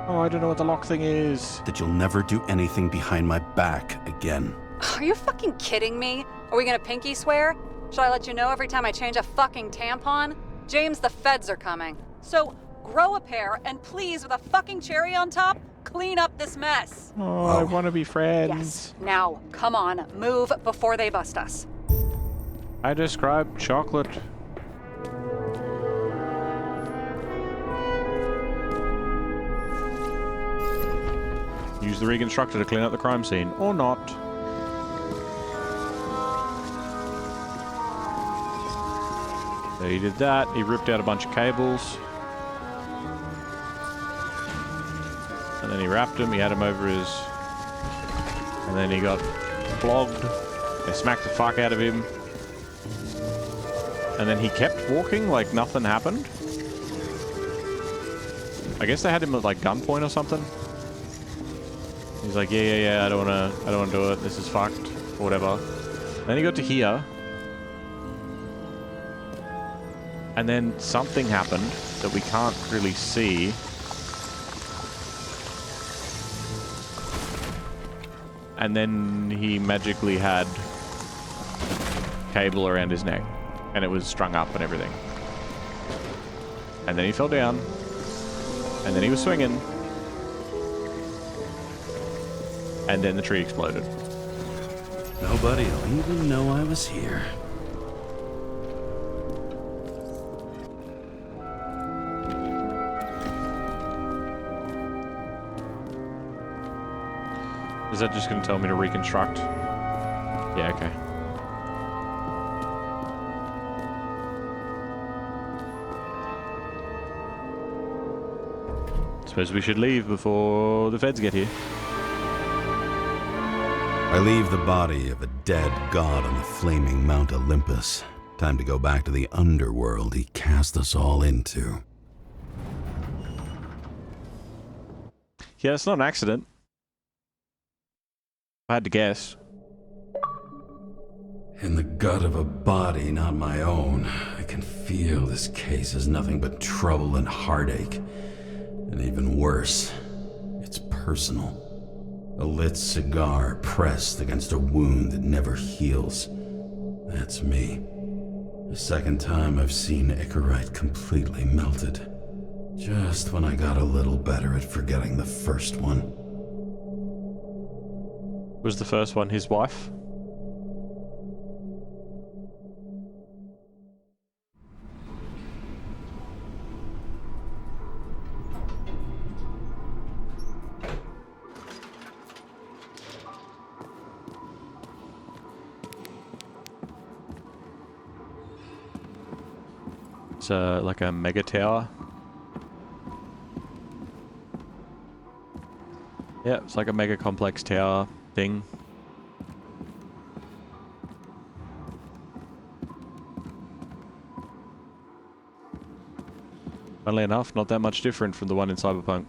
S2: Oh, I don't know what the lock thing is.
S1: That you'll never do anything behind my back again.
S3: Are you fucking kidding me? Are we gonna pinky swear? Should I let you know every time I change a fucking tampon? James, the feds are coming. So, grow a pair, and please, with a fucking cherry on top, clean up this mess.
S2: Oh, I want to be friends.
S3: Yes. Now, come on, move before they bust us.
S2: I described chocolate. Use the reconstructor to clean up the crime scene, or not. So he did that. He ripped out a bunch of cables. And then he wrapped him. He had him over his... And then he got flogged. They smacked the fuck out of him. And then he kept walking like nothing happened. I guess they had him at like gunpoint or something. He's like, yeah, I don't wanna do it. This is fucked, or whatever. Then he got to here. And then something happened that we can't really see. And then he magically had cable around his neck. And it was strung up and everything. And then he fell down. And then he was swinging. And then the tree exploded.
S1: Nobody'll even know I was here.
S2: Is that just going to tell me to reconstruct? Yeah, okay. Suppose we should leave before the feds get here.
S1: I leave the body of a dead god on the flaming Mount Olympus. Time to go back to the underworld he cast us all into.
S2: Yeah, it's not an accident. I had to guess.
S1: in the gut of a body not my own. I can feel this case is nothing but trouble and heartache. And even worse, it's personal. A lit cigar pressed against a wound that never heals. That's me. The second time I've seen Ichorite completely melted. Just when I got a little better at forgetting the first one.
S2: Was the first one his wife? It's like a mega tower. Yeah, it's like a mega complex tower thing. Funnily enough, not that much different from the one in Cyberpunk.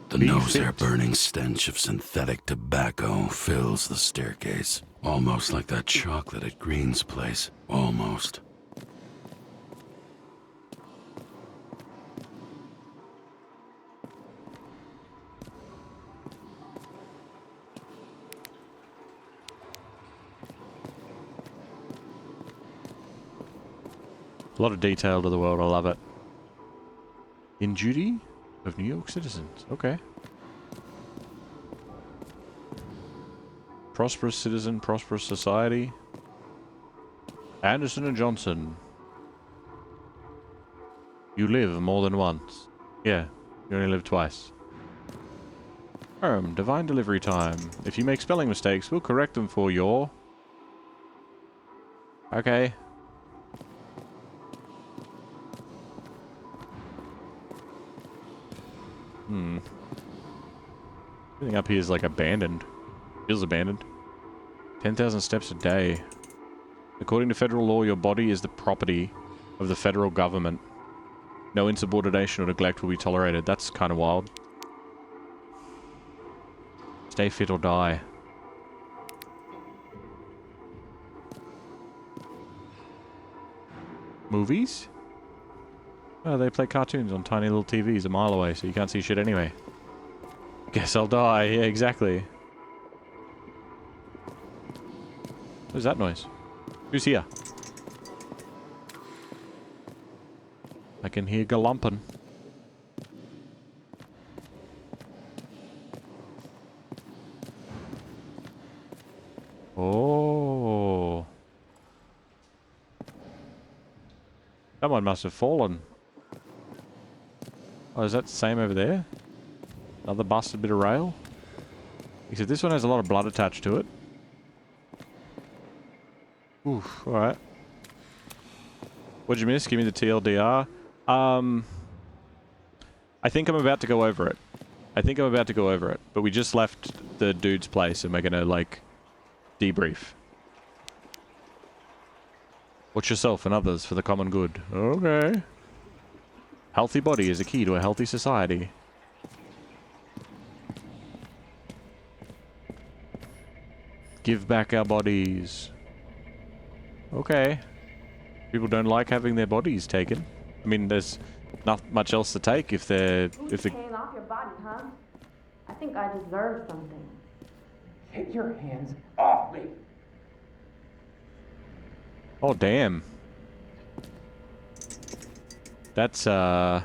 S1: The nose-hair-burning stench of synthetic tobacco fills the staircase. Almost like that chocolate at Green's place. Almost.
S2: A lot of detail to the world, I love it. In duty of New York citizens. Okay. Prosperous citizen, prosperous society. Anderson and Johnson. You live more than once. Yeah, you only live twice. Divine delivery time. If you make spelling mistakes, we'll correct them for your... Okay. Everything up here is like abandoned. Feels abandoned. 10,000 steps a day. According to federal law, your body is the property of the federal government. No insubordination or neglect will be tolerated. That's kind of wild. Stay fit or die. Movies? Oh, they play cartoons on tiny little TVs a mile away, so you can't see shit anyway. Guess I'll die. Yeah, exactly. What is that noise? Who's here? I can hear galumping. Oh. Someone must have fallen. Oh, is that the same over there? Another busted bit of rail? Except this one has a lot of blood attached to it. Oof, alright. What'd you miss? Give me the TLDR. I think I'm about to go over it. But we just left the dude's place and we're gonna, like, debrief. Watch yourself and others for the common good. Okay. Healthy body is a key to a healthy society. Give back our bodies. Okay. People don't like having their bodies taken. I mean, there's not much else to take if they're...
S6: Paying off your body, huh? I think I deserve something.
S7: Take your hands off me!
S2: Oh, damn. That's, alright.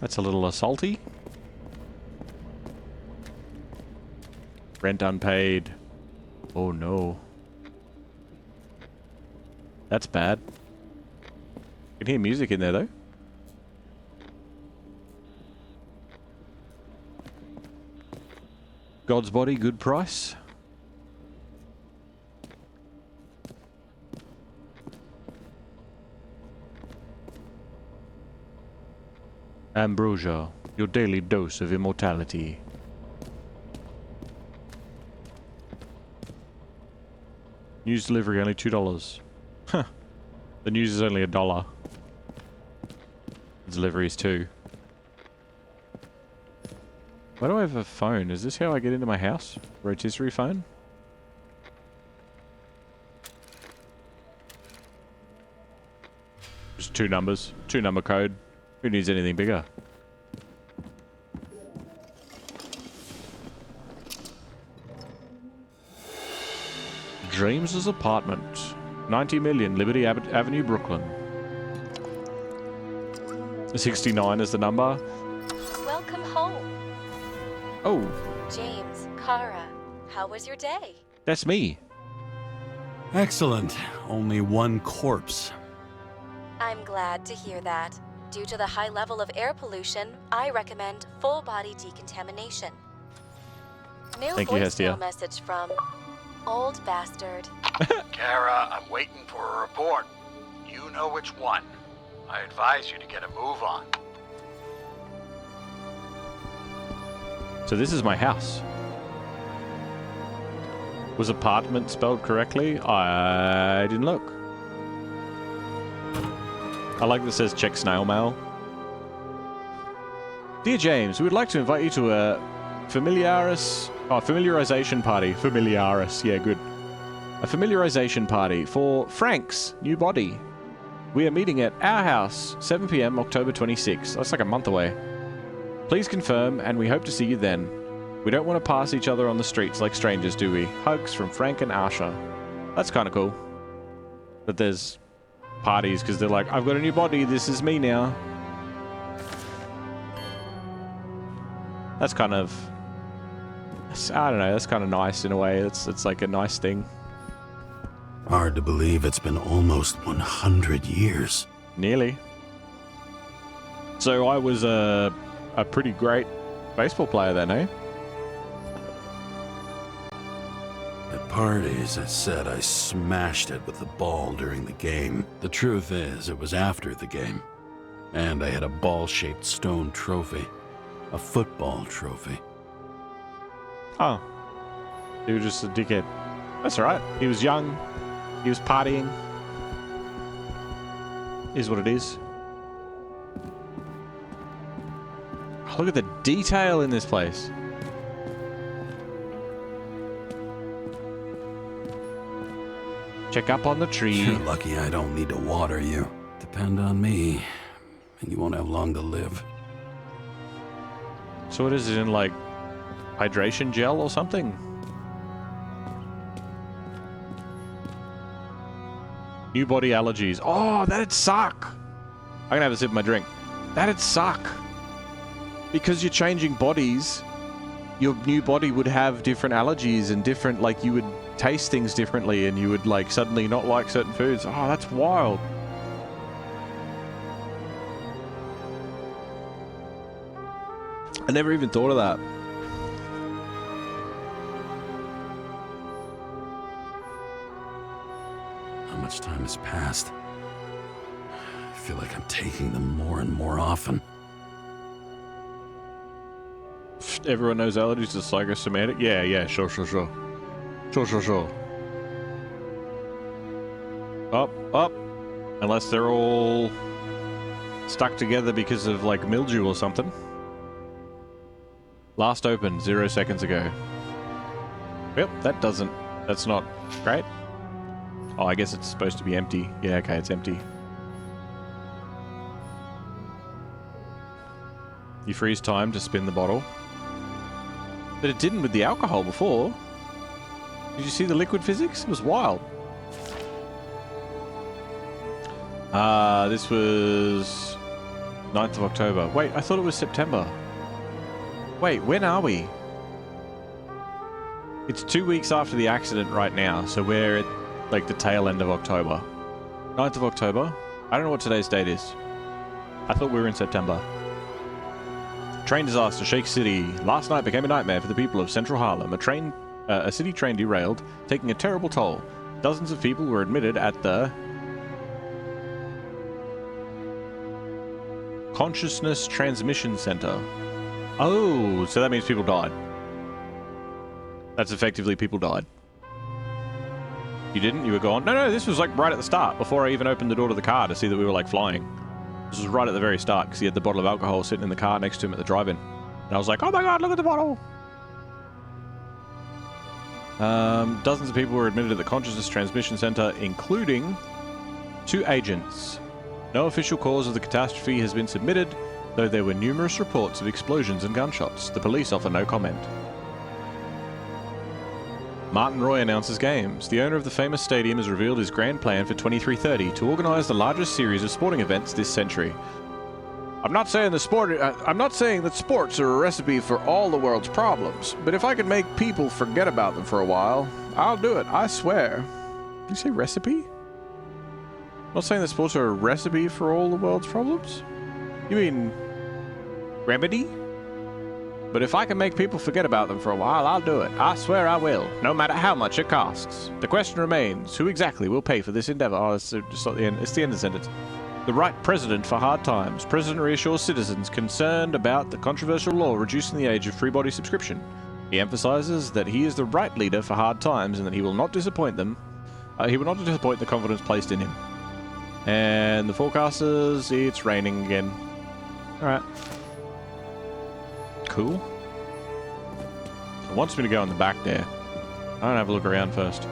S2: That's a little assaulty. Rent unpaid. Oh no. That's bad. You can hear music in there though. God's body, good price. Ambrosia, your daily dose of immortality. News delivery only $2. Huh. The news is only $1. The delivery is $2. Why do I have a phone? Is this how I get into my house? Rotisserie phone? Just 2 numbers. 2-number code. Who needs anything bigger? James' apartment. 90 million, Liberty Avenue, Brooklyn. 69 is the number.
S5: Welcome home,
S2: Oh,
S5: James Karra. How was your day?
S2: that's me.
S1: Excellent. Only one corpse.
S5: I'm glad to hear that. Due to the high level of air pollution, I recommend full body decontamination. New
S2: Thank you, Hestia.
S5: voicemail message from Old Bastard.
S4: Kara, I'm waiting for a report. You know which one. I advise you to get a move on.
S2: So this is my house. Was apartment spelled correctly? I didn't look. I like that it says check snail mail. Dear James, we would like to invite you to a familiarization party. Familiaris, yeah, good. A familiarization party for Frank's new body. We are meeting at our house, 7 PM, October 26th. That's like a month away. Please confirm, and we hope to see you then. We don't want to pass each other on the streets like strangers, do we? Hugs from Frank and Asha. That's kind of cool. But there's parties, because they're like, I've got a new body, this is me now. That's kind of... I don't know, that's kind of nice in a way. It's like a nice thing.
S1: Hard to believe it's been almost 100 years.
S2: Nearly. So I was a pretty great baseball player then, eh?
S1: At parties, I said I smashed it with the ball during the game. The truth is, it was after the game. And I had a ball-shaped stone trophy. A football trophy.
S2: Oh. He was just a dickhead. That's alright. He was young. He was partying. Is what it is. Look at the detail in this place. Check up on the tree.
S1: You're lucky I don't need to water you. Depend on me, and you won't have long to live.
S2: So what is it in, like, hydration gel or something? New body allergies. Oh, that'd suck. I'm gonna have a sip of my drink. That'd suck. Because you're changing bodies, your new body would have different allergies and different, like, you would taste things differently and you would, like, suddenly not like certain foods. Oh, that's wild. I never even thought of that.
S1: How much time has passed? I feel like I'm taking them more and more often.
S2: Everyone knows allergies are psychosomatic? Yeah, sure. Sure. Up. Unless they're all stuck together because of, like, mildew or something. Last opened 0 seconds ago. Yep, that's not great. Oh, I guess it's supposed to be empty. Yeah, okay, it's empty. You freeze time to spin the bottle. But it didn't with the alcohol before. Did you see the liquid physics? It was wild. This was 9th of October. Wait, I thought it was September. Wait, when are we? It's 2 weeks after the accident right now, so we're at, like, the tail end of October. 9th of October? I don't know what today's date is. I thought we were in September. Train disaster shakes city. Last night became a nightmare for the people of Central Harlem. A city train derailed, taking a terrible toll. Dozens of people were admitted at the Consciousness Transmission Center. Oh, so that means people died. That's effectively people died. You didn't? You were gone? No, this was like right at the start, before I even opened the door to the car to see that we were like flying. This was right at the very start, because he had the bottle of alcohol sitting in the car next to him at the drive-in. And I was like, oh my god, look at the bottle! Dozens of people were admitted at the Consciousness Transmission Center, including 2 agents. No official cause of the catastrophe has been submitted, though there were numerous reports of explosions and gunshots. The police offer no comment. Martin Roy announces games. The owner of the famous stadium has revealed his grand plan for 2330 to organize the largest series of sporting events this century. I'm not saying that sports are a recipe for all the world's problems, but if I could make people forget about them for a while, I'll do it, I swear. Did you say recipe? I'm not saying that sports are a recipe for all the world's problems? You mean remedy? But if I can make people forget about them for a while, I'll do it. I swear I will, no matter how much it costs. The question remains, who exactly will pay for this endeavor? Oh, it's just at the end. It's the end of the sentence. The right president for hard times. President reassures citizens concerned about the controversial law reducing the age of free body subscription. He emphasizes that he is the right leader for hard times and that he will not disappoint them. He will not disappoint the confidence placed in him. And the forecasters, it's raining again. Alright. Cool. It wants me to go in the back there. I don't have a look around first.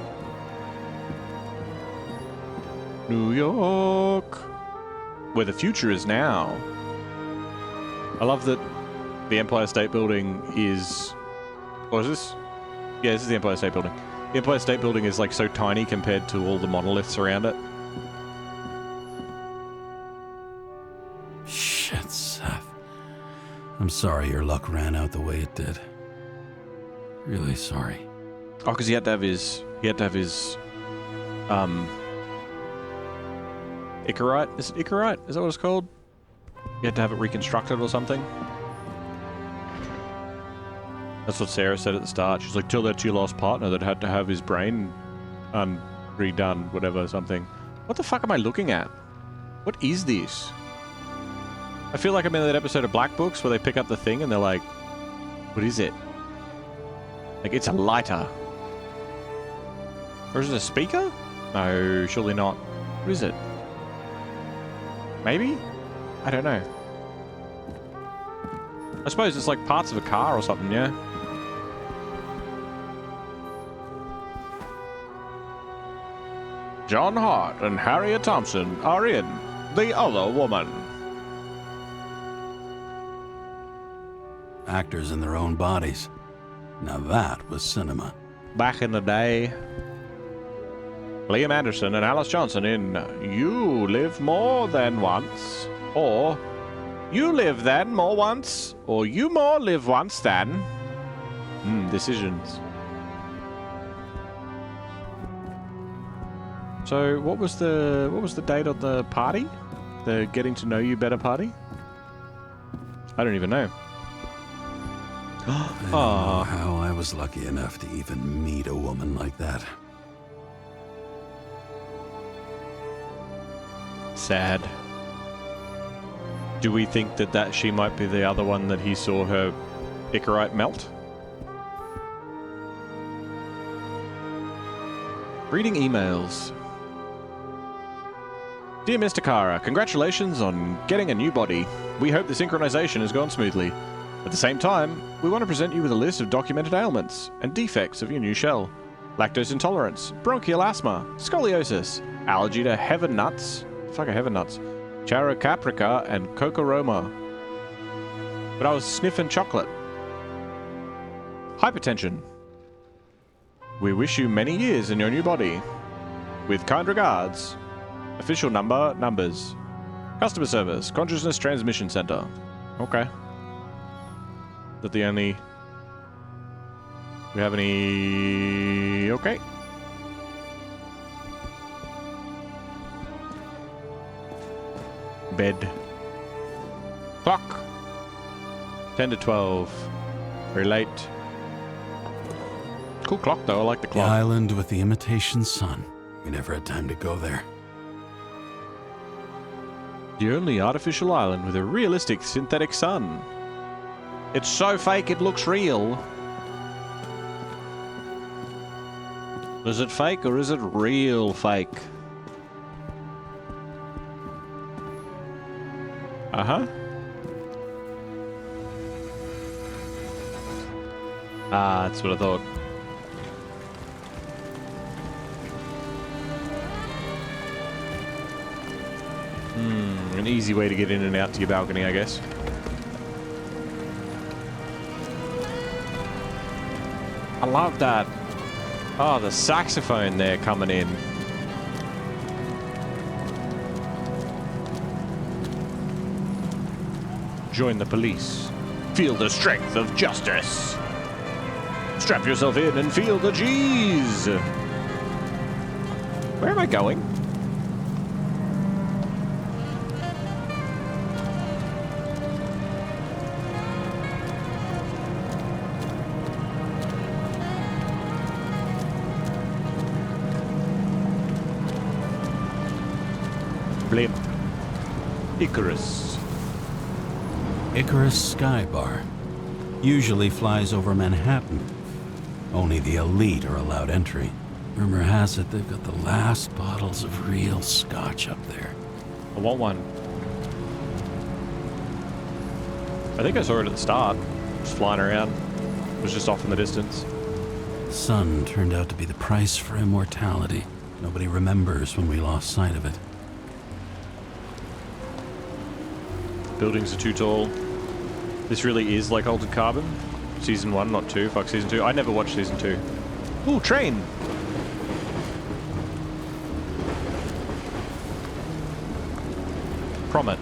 S2: New York, where the future is now. I love that the Empire State Building is... What is this? Yeah, this is the Empire State Building. The Empire State Building is like so tiny compared to all the monoliths around it.
S1: Shit, Seth. I'm sorry your luck ran out the way it did. Really sorry.
S2: Oh, because he had to have his... Ichorite? Is it Ichorite? Is that what it's called? You had to have it reconstructed or something? That's what Sarah said at the start. She's like, tell that to your lost partner that had to have his brain redone, whatever, something. What the fuck am I looking at? What is this? I feel like I'm in that episode of Black Books where they pick up the thing and they're like, what is it? Like, it's a lighter. Or is it a speaker? No, surely not. What is it? Maybe? I don't know. I suppose it's like parts of a car or something, yeah? John Hart and Harriet Thompson are in The Other Woman.
S1: Actors in their own bodies. Now that was cinema.
S2: Back in the day, Liam Anderson and Alice Johnson in You Live More Than Once, or You Live Then More Once, or You More Live Once Than. Decisions. So what was the date of the party? The Getting to Know You Better party? I don't even know.
S1: I don't know how I was lucky enough to even meet a woman like that.
S2: Sad. Do we think that she might be the other one that he saw her Ichorite melt? Reading emails. Dear Mr. Karra, congratulations on getting a new body. We hope the synchronization has gone smoothly. At the same time, we want to present you with a list of documented ailments and defects of your new shell. Lactose intolerance, bronchial asthma, scoliosis, allergy to heaven nuts, fuck a heaven nuts, Chara caprica, and cocoroma. But I was sniffing chocolate. Hypertension. We wish you many years in your new body. With kind regards. Official numbers. Customer service, Consciousness Transmission Center. Okay. Is that the only... Do we have any... Okay. Bed. Clock. 10 to 12. Very late. Cool clock though, I like the
S1: The
S2: clock.
S1: island with the imitation sun. We never had time to go there.
S2: The only artificial island with a realistic synthetic sun. It's so fake it looks real. Is it fake or is it real fake? Uh-huh. Ah, that's what I thought. An easy way to get in and out to your balcony, I guess. I love that. Oh, the saxophone there coming in. Join the police. Feel the strength of justice. Strap yourself in and feel the G's. Where am I going? Blimp. Icarus.
S1: Icarus Sky Bar. Usually flies over Manhattan. Only the elite are allowed entry. Rumor has it they've got the last bottles of real scotch up there.
S2: I want one. I think I saw it at the start. Just flying around. It was just off in the distance.
S1: The sun turned out to be the price for immortality. Nobody remembers when we lost sight of it.
S2: Buildings are too tall. This really is like Altered Carbon. Season 1, not 2. Fuck Season 2. I never watched Season 2. Ooh, train! Promet.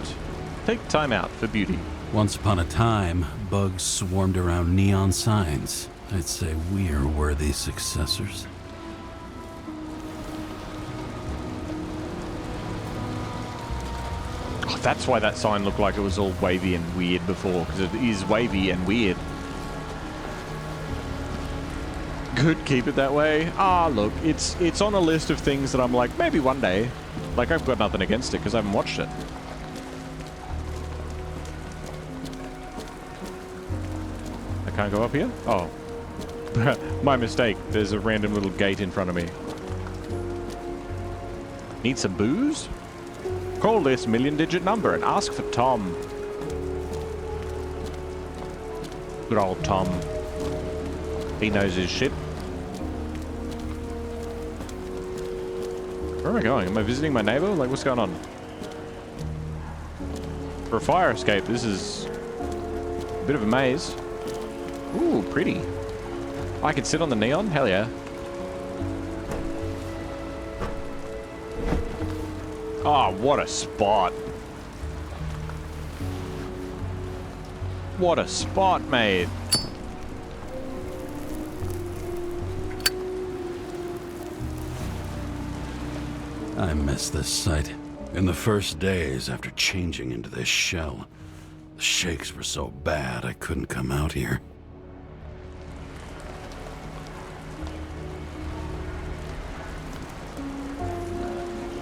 S2: Take time out for beauty.
S1: Once upon a time, bugs swarmed around neon signs. I'd say we're worthy successors.
S2: Oh, that's why that sign looked like it was all wavy and weird before, because it is wavy and weird. Good, keep it that way. Ah, look, it's on a list of things that I'm like, maybe one day. Like, I've got nothing against it, because I haven't watched it. I can't go up here? Oh. My mistake. There's a random little gate in front of me. Need some booze? Call this million-digit number and ask for Tom. Good old Tom. He knows his shit. Where am I going? Am I visiting my neighbor? Like, what's going on? For a fire escape, this is a bit of a maze. Ooh, pretty. I could sit on the neon? Hell yeah. Oh, what a spot. What a spot, mate.
S1: I miss this site. In the first days after changing into this shell, the shakes were so bad I couldn't come out here.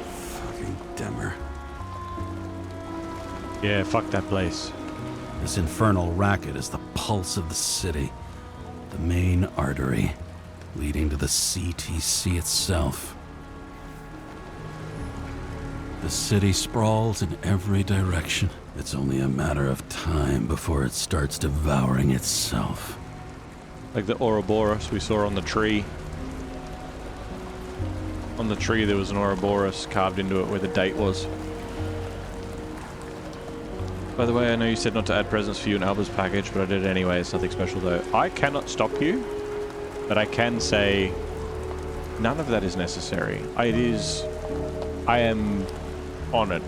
S1: Fucking dimmer.
S2: Yeah, fuck that place.
S1: This infernal racket is the pulse of the city. The main artery leading to the CTC itself. The city sprawls in every direction. It's only a matter of time before it starts devouring itself.
S2: Like the Ouroboros we saw on the tree. On the tree there was an Ouroboros carved into it where the date was. By the way, I know you said not to add presents for you in Alba's package, but I did it anyway. It's nothing special though. I cannot stop you, but I can say none of that is necessary. I am honored,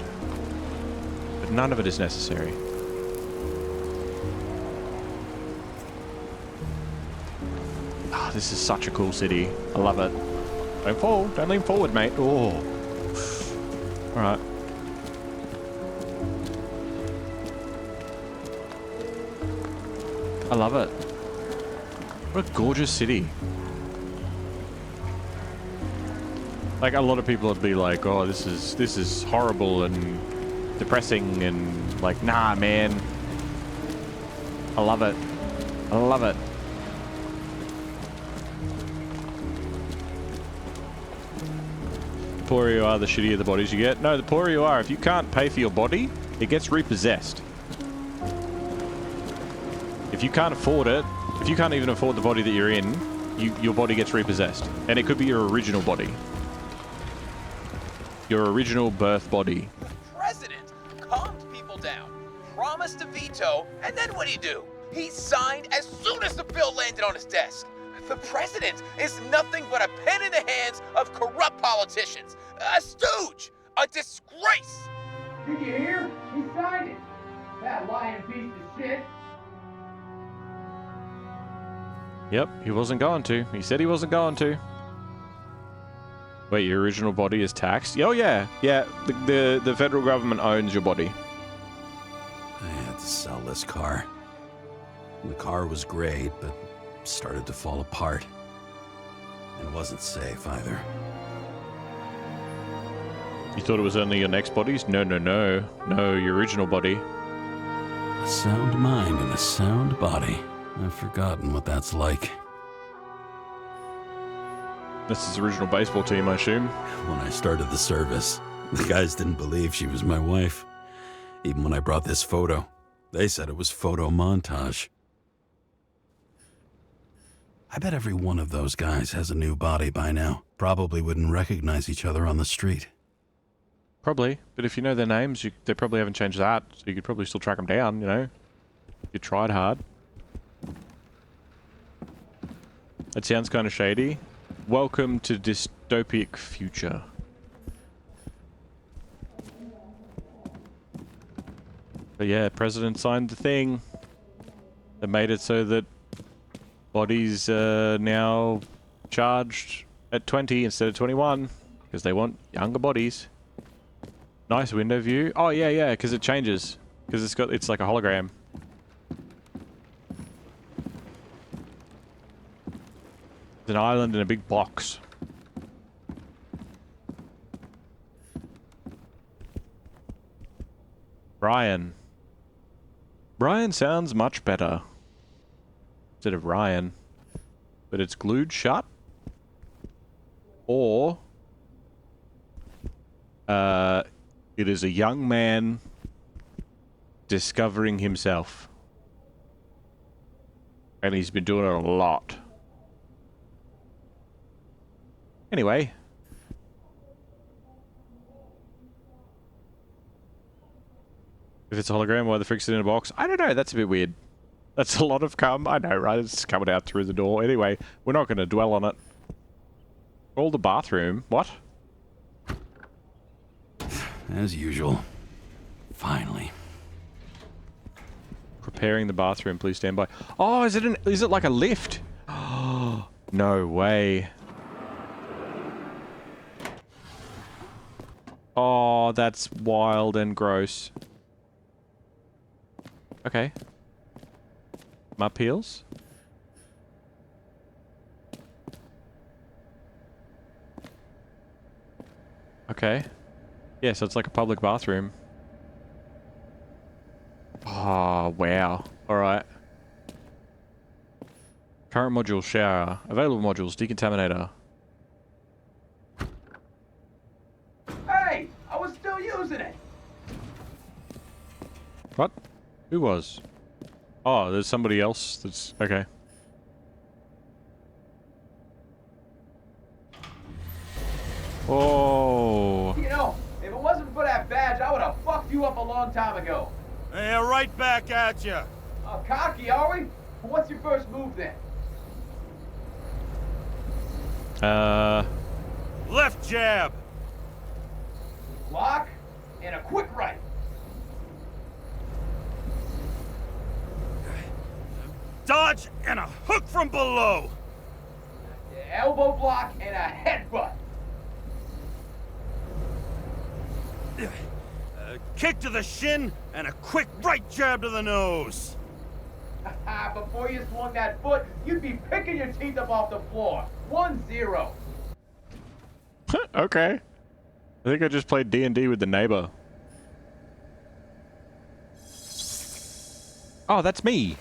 S2: but none of it is necessary. Ah, this is such a cool city. I love it. Don't fall. Don't lean forward, mate. Oh. All right. I love it. What a gorgeous city. Like, a lot of people would be like, oh, this is horrible and depressing, and like, nah, man. I love it. I love it. poorer you are, the shittier the bodies you get. No, the poorer you are, if you can't pay for your body, it gets repossessed. If you can't afford it, if you can't even afford the body that you're in, your body gets repossessed. And it could be your original body. Your original birth body.
S8: The president calmed people down, promised to veto, and then what'd he do? He signed as soon as the bill landed on his desk. The president is nothing but a pen in the hands of corrupt politicians. A stooge! A disgrace!
S7: Did you hear? He signed it. That lying piece of shit.
S2: Yep, he wasn't going to. He said he wasn't going to. Wait, your original body is taxed? Oh yeah, yeah. The federal government owns your body.
S1: I had to sell this car. The car was great, but started to fall apart. And wasn't safe either.
S2: You thought it was only your next bodies? No, no, no. No, your original body.
S1: A sound mind and a sound body. I've forgotten what that's like.
S2: This is the original baseball team, I assume.
S1: When I started the service, the guys didn't believe she was my wife. Even when I brought this photo, they said it was photo montage. I bet every one of those guys has a new body by now. Probably wouldn't recognize each other on the street.
S2: Probably, but if you know their names, they probably haven't changed that, so you could probably still track them down, you know? If you tried hard. That sounds kind of shady. Welcome to dystopic future. But yeah, President signed the thing that made it so that bodies are now charged at 20 instead of 21 because they want younger bodies. Nice window view. Oh yeah, yeah, because it changes. Because it's like a hologram. It's an island in a big box. Brian. Brian sounds much better. Instead of Ryan. But it's glued shut. Or it is a young man discovering himself. And he's been doing it a lot. Anyway. If it's a hologram, why the frick's it in a box? I don't know, that's a bit weird. That's a lot of cum. I know, right? It's coming out through the door. Anyway, we're not going to dwell on it. All the bathroom. What?
S1: As usual. Finally.
S2: Preparing the bathroom, please stand by. Oh, is it like a lift? Oh, no way. Oh, that's wild and gross. Okay. My peels? Okay. Yeah, so it's like a public bathroom. Oh, wow. Alright. Current module, shower. Available modules, decontaminator.
S7: Hey! I was still using it!
S2: What? Who was? Oh, there's somebody else that's... Okay. Oh.
S7: You know, if it wasn't for that badge, I would have fucked you up a long time ago.
S4: Yeah, right back at you.
S7: Cocky, are we? What's your first move then?
S4: Left jab.
S7: Block and a quick right.
S4: Dodge and a hook from below.
S7: Elbow block and a headbutt.
S4: Kick to the shin and a quick right jab to the nose.
S7: Before you swung that foot, you'd be picking your teeth up off the floor. 1-0.
S2: Okay. I think I just played D&D with the neighbor. Oh, that's me.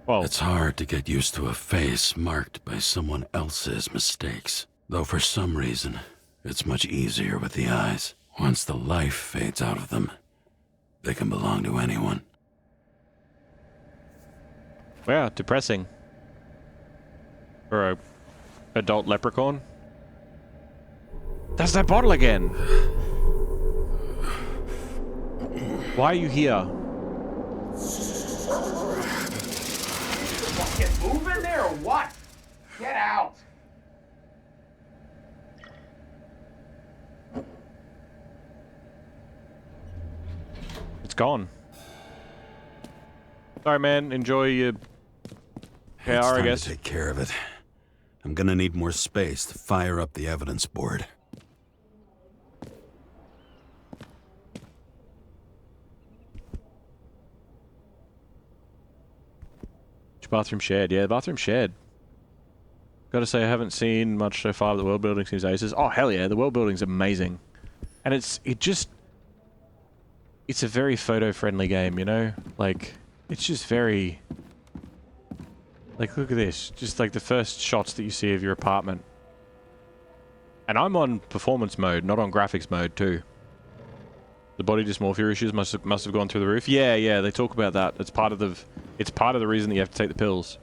S2: Well,
S1: It's hard to get used to a face marked by someone else's mistakes. Though for some reason, It's much easier with the eyes. Once the life fades out of them, they can belong to anyone.
S2: Wow, depressing. For a adult leprechaun. That's that bottle again. Why are you here?
S7: Get moving there or what? Get out.
S2: It's gone. Sorry, man. Enjoy your
S1: It's
S2: PR, I
S1: time
S2: guess.
S1: to take care of it. I'm gonna need more space to fire up the evidence board.
S2: Bathroom shared. Yeah, bathroom shared. Gotta say, I haven't seen much so far, but the world building seems aces. Oh, hell yeah, the world building's amazing. And it's a very photo-friendly game, you know? Like, it's just very... Like, look at this. Just like the first shots that you see of your apartment. And I'm on performance mode, not on graphics mode, too. The body dysmorphia issues must have gone through the roof. Yeah, they talk about that. It's part of the reason that you have to take the pills.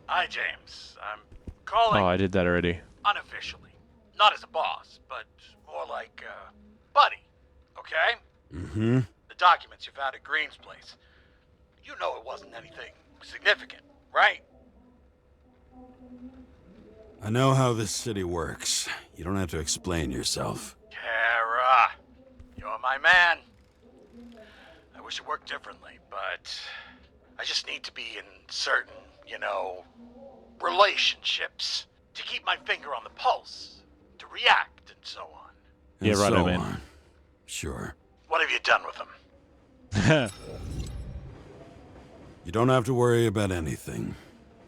S4: Hi, James. I'm calling
S2: Oh, I did that already.
S4: unofficially. Not as a boss, but more like buddy. Okay?
S1: Mm-hmm.
S4: The documents you found at Green's place. You know it wasn't anything significant, right?
S1: I know how this city works. You don't have to explain yourself.
S4: Kara, you're my man. I wish it worked differently, but I just need to be in certain, relationships to keep my finger on the pulse, to react and so on.
S2: Yeah,
S1: And
S2: right,
S1: so
S2: man.
S1: on. Sure.
S4: What have you done with them?
S1: You don't have to worry about anything.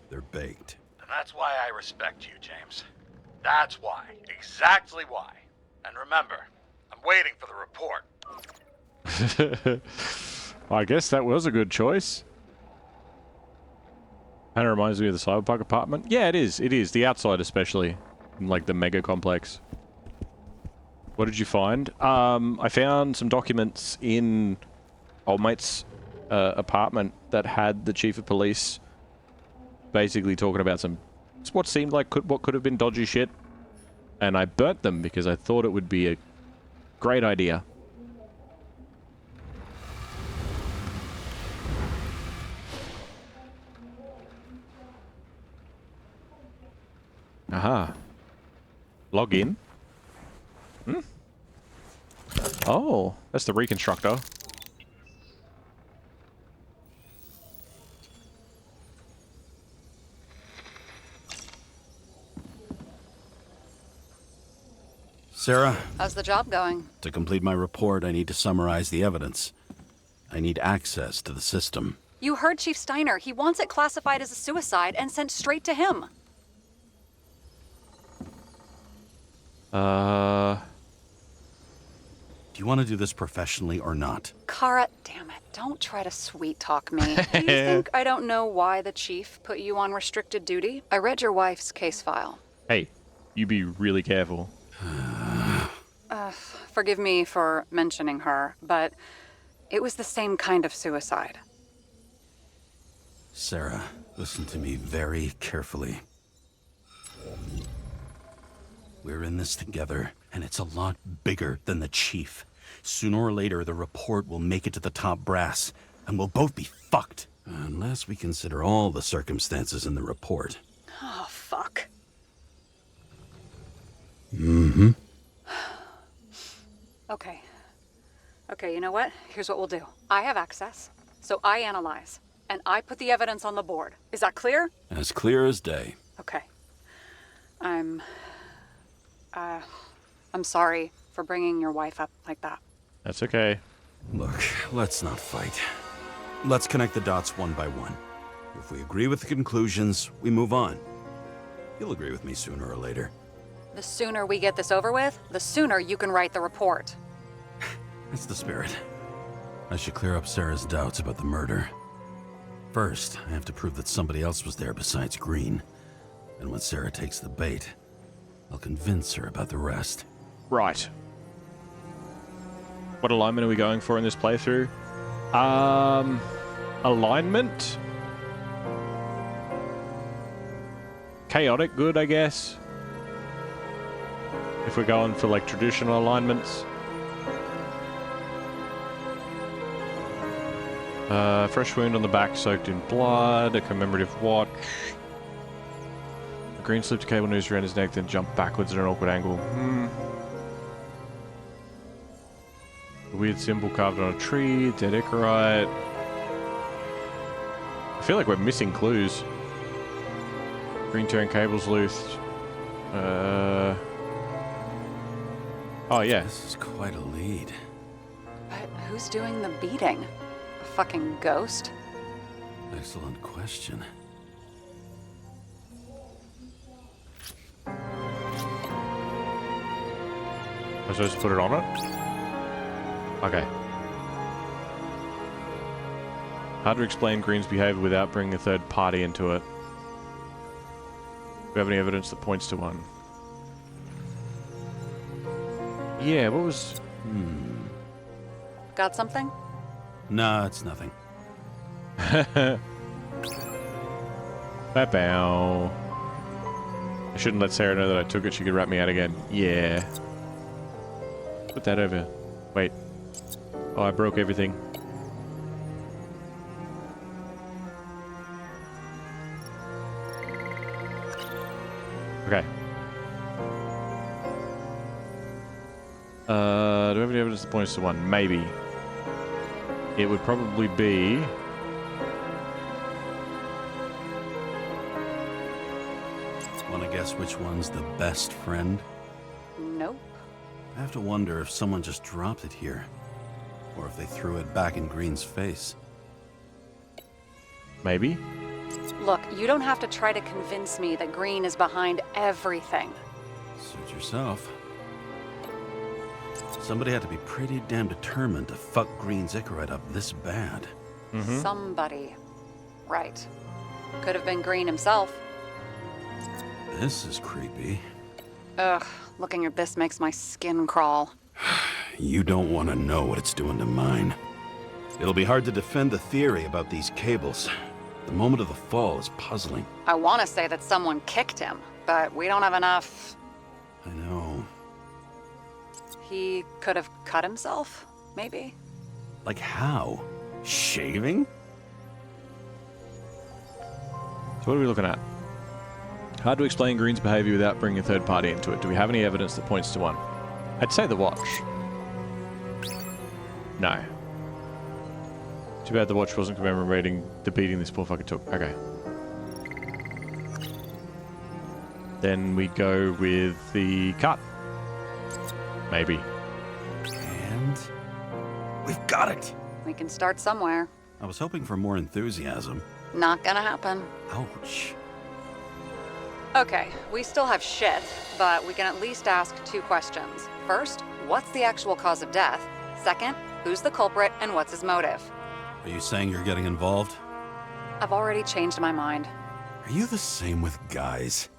S1: They're baked.
S4: And that's why I respect you, James. That's why. Exactly why. And remember, I'm waiting for the report.
S2: I guess that was a good choice. Kind of reminds me of the cyberpunk apartment. Yeah, it is. It is. The outside especially. In, like, the mega complex. What did you find? I found some documents in old mate's apartment that had the chief of police basically talking about what seemed like what could have been dodgy shit. And I burnt them because I thought it would be a great idea. Aha. Log in. Oh, that's the reconstructor.
S1: Sarah,
S3: How's the job going?
S1: to complete my report, I need to summarize the evidence. I need access to the system.
S3: You heard Chief Steiner. He wants it classified as a suicide and sent straight to him.
S1: Do you want to do this professionally or not?
S3: Kara, damn it. Don't try to sweet talk me. Do you think I don't know why the chief put you on restricted duty? I read your wife's case file.
S2: Hey, you be really careful.
S3: Forgive me for mentioning her, but it was the same kind of suicide.
S1: Sarah, listen to me very carefully. We're in this together, and it's a lot bigger than the chief. Sooner or later, the report will make it to the top brass, and we'll both be fucked. Unless we consider all the circumstances in the report.
S3: Oh, fuck.
S1: Mm-hmm.
S3: Okay, you know what? Here's what we'll do. I have access, so I analyze, and I put the evidence on the board. Is that clear?
S1: As clear as day.
S3: Okay. I'm sorry for bringing your wife up like that.
S2: That's okay.
S1: Look, let's not fight. Let's connect the dots one by one. If we agree with the conclusions, we move on. You'll agree with me sooner or later.
S3: The sooner we get this over with, the sooner you can write the report.
S1: That's the spirit. I should clear up Sarah's doubts about the murder. First, I have to prove that somebody else was there besides Green. And when Sara takes the bait, I'll convince her about the rest.
S2: Right. What alignment are we going for in this playthrough? Alignment? Chaotic good, I guess. If we're going for like traditional alignments. Fresh wound on the back soaked in blood, a commemorative watch. A green slipped cable noose around his neck, then jumped backwards at an awkward angle. A weird symbol carved on a tree, dead Ichorite. I feel like we're missing clues. Green tearing cables loose. Oh yeah.
S1: This is quite a lead.
S3: But who's doing the beating? A fucking ghost?
S1: Excellent question.
S2: Am I supposed to put it on it? Okay. Hard to explain Green's behavior without bringing a third party into it. Do we have any evidence that points to one? Yeah, what was...
S3: Got something?
S1: Nah, it's nothing.
S2: Bow. I shouldn't let Sara know that I took it. She could rat me out again. Yeah. Put that over. Wait. Oh, I broke everything. Okay. Do we have any evidence that points to one? Maybe. It would probably be...
S1: Want to guess which one's the best friend?
S3: Nope.
S1: I have to wonder if someone just dropped it here. Or if they threw it back in Green's face.
S2: Maybe?
S3: Look, you don't have to try to convince me that Green is behind everything.
S1: Suit yourself. Somebody had to be pretty damn determined to fuck Green's Ichorite up this bad.
S3: Somebody. Right. Could have been Green himself.
S1: This is creepy.
S3: Ugh, looking at this makes my skin crawl.
S1: You don't want to know what it's doing to mine. It'll be hard to defend the theory about these cables. The moment of the fall is puzzling.
S3: I want to say that someone kicked him, but we don't have enough.
S1: I know.
S3: He could have cut himself, maybe?
S1: Like how? Shaving?
S2: So what are we looking at? Hard to explain Green's behavior without bringing a third party into it. Do we have any evidence that points to one? I'd say the watch. No. Too bad the watch wasn't commemorating the beating this poor fucker took. Okay. Then we go with the cut. Maybe.
S1: And we've got it.
S3: We can start somewhere.
S1: I was hoping for more enthusiasm.
S3: Not gonna happen.
S1: Ouch.
S3: Okay, we still have shit, but we can at least ask 2 questions. First, what's the actual cause of death? Second, who's the culprit and what's his motive?
S1: Are you saying you're getting involved?
S3: I've already changed my mind.
S1: Are you the same with guys?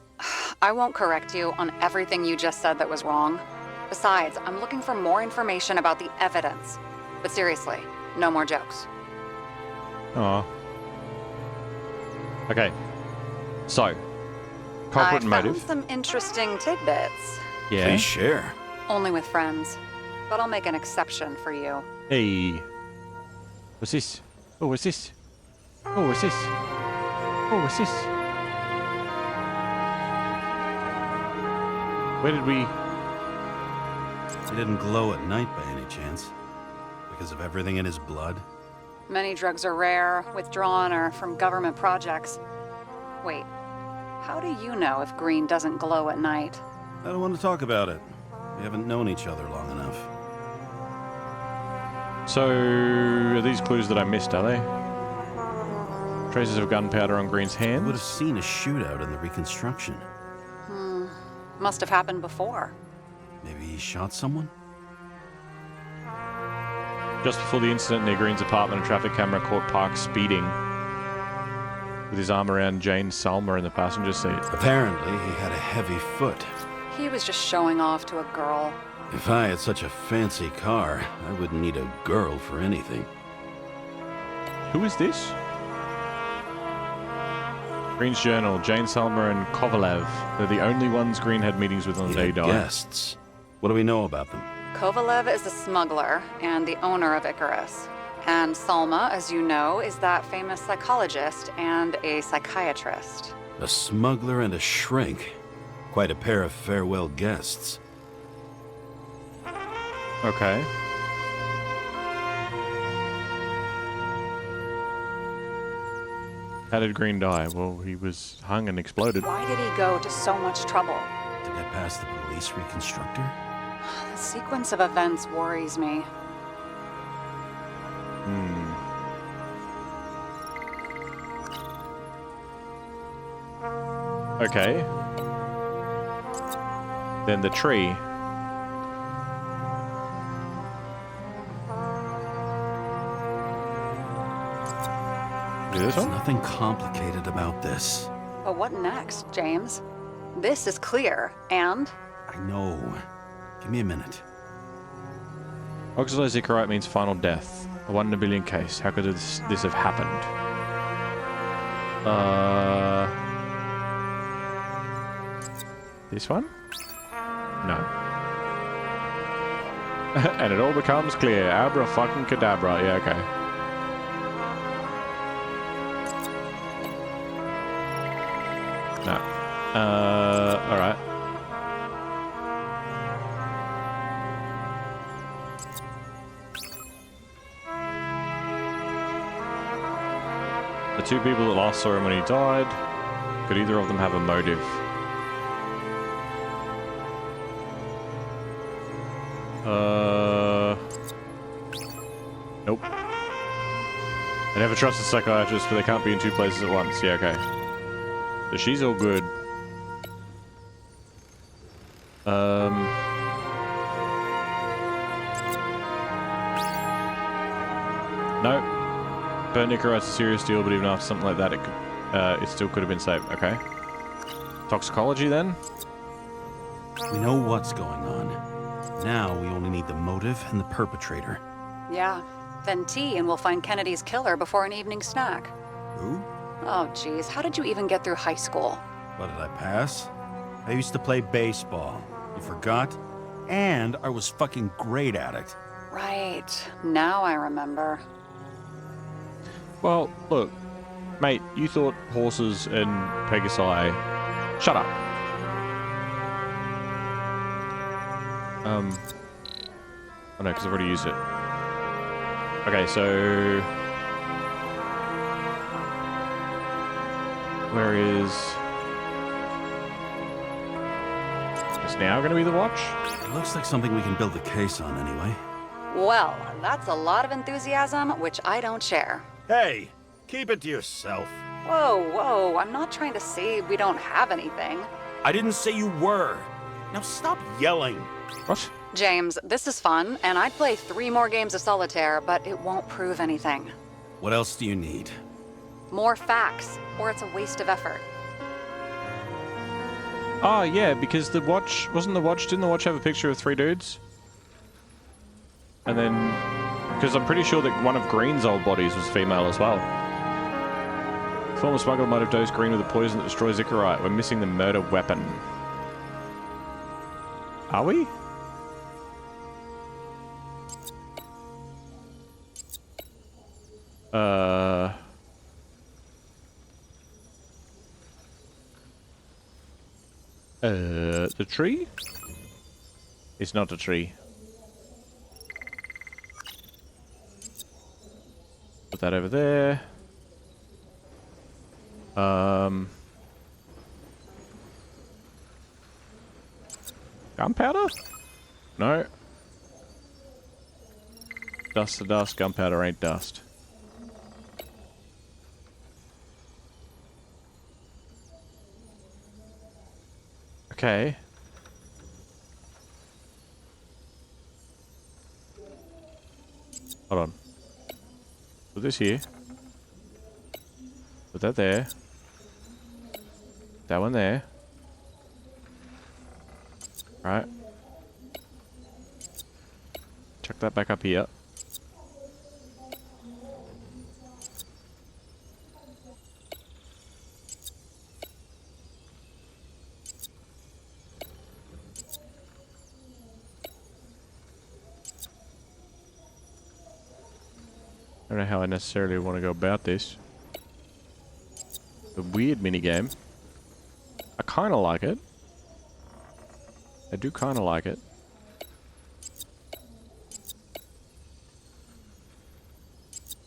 S3: I won't correct you on everything you just said that was wrong. Besides, I'm looking for more information about the evidence. But seriously, no more jokes.
S2: Aw. Okay. So, culprit and motive.
S3: I found some interesting tidbits.
S2: Yeah.
S1: Please share.
S3: Only with friends. But I'll make an exception for you.
S2: Hey. What's this? Oh, what's this? Oh, what's this? Oh, what's this? Where did we...
S1: He didn't glow at night by any chance. Because of everything in his blood.
S3: Many drugs are rare, withdrawn, or from government projects. Wait, how do you know if Green doesn't glow at night?
S1: I don't want to talk about it. We haven't known each other long enough.
S2: So, are these clues that I missed, are they? Traces of gunpowder on Green's
S1: I would
S2: hands?
S1: have seen a shootout in the reconstruction.
S3: Must have happened before.
S1: Maybe he shot someone?
S2: Just before the incident near Green's apartment, a traffic camera caught Park speeding. with his arm around Jane Salma in the passenger seat.
S1: Apparently, he had a heavy foot.
S3: He was just showing off to a girl.
S1: If I had such a fancy car, I wouldn't need a girl for anything.
S2: Who is this? Green's Journal, Jane Salma and Kovalev. They're the only ones Green had meetings with on the day he died.
S1: Guests. What do we know about them?
S3: Kovalev is a smuggler and the owner of Icarus. And Salma, as you know, is that famous psychologist and a psychiatrist.
S1: A smuggler and a shrink. Quite a pair of farewell guests.
S2: Okay. How did Green die? Well, he was hung and exploded.
S3: Why did he go to so much trouble?
S1: To get past the police reconstructor?
S3: The sequence of events worries me.
S2: Okay. Then the tree. Is this
S1: There's
S2: one?
S1: nothing complicated about this.
S3: But what next, James? This is clear, and
S1: I know. Give me a minute.
S2: Oxidized Ichorite means final death. A 1 in a billion case. How could this have happened? This one? No. And it all becomes clear. Abra fucking cadabra. Yeah, okay. No. Alright. The two people that last saw him when he died, could either of them have a motive? Nope. I never trusted psychiatrists, but they can't be in two places at once. Yeah, okay. So she's all good. No. Burnt Ichorite's a serious deal, but even after something like that, it still could have been saved. Okay. Toxicology then?
S1: We know what's going on. Now we only need the motive and the perpetrator.
S3: yeah, then tea and we'll find Kennedy's killer before an evening snack.
S1: Who?
S3: Oh, geez, how did you even get through high school?
S1: What did I pass? I used to play baseball. You forgot? And I was fucking great at it.
S3: Right, now I remember.
S2: Well, look, mate, you thought horses and Pegasi. Shut up. Oh no, because I've already used it. Okay, so where is? It's now going to be the watch.
S1: It looks like something we can build a case on anyway.
S3: Well, that's a lot of enthusiasm, which I don't share.
S1: Hey, keep it to yourself.
S3: Whoa, whoa, I'm not trying to say we don't have anything.
S1: I didn't say you were. Now stop yelling.
S2: What?
S3: James, this is fun, and I'd play 3 more games of solitaire, but it won't prove anything.
S1: What else do you need?
S3: More facts, or it's a waste of effort.
S2: Oh yeah, because the watch didn't the watch have a picture of 3 dudes? And then, because I'm pretty sure that one of Green's old bodies was female as well. Former smuggler might have dosed Green with a poison that destroys Ichorite. We're missing the murder weapon. Are we? The tree? It's not a tree. Put that over there. Gunpowder? No. Dust to dust, gunpowder ain't dust. Okay. Hold on. Put this here. Put that there. That one there. Right. Chuck that back up here. I don't know how I necessarily want to go about this. The weird minigame. I kind of like it. I do kind of like it.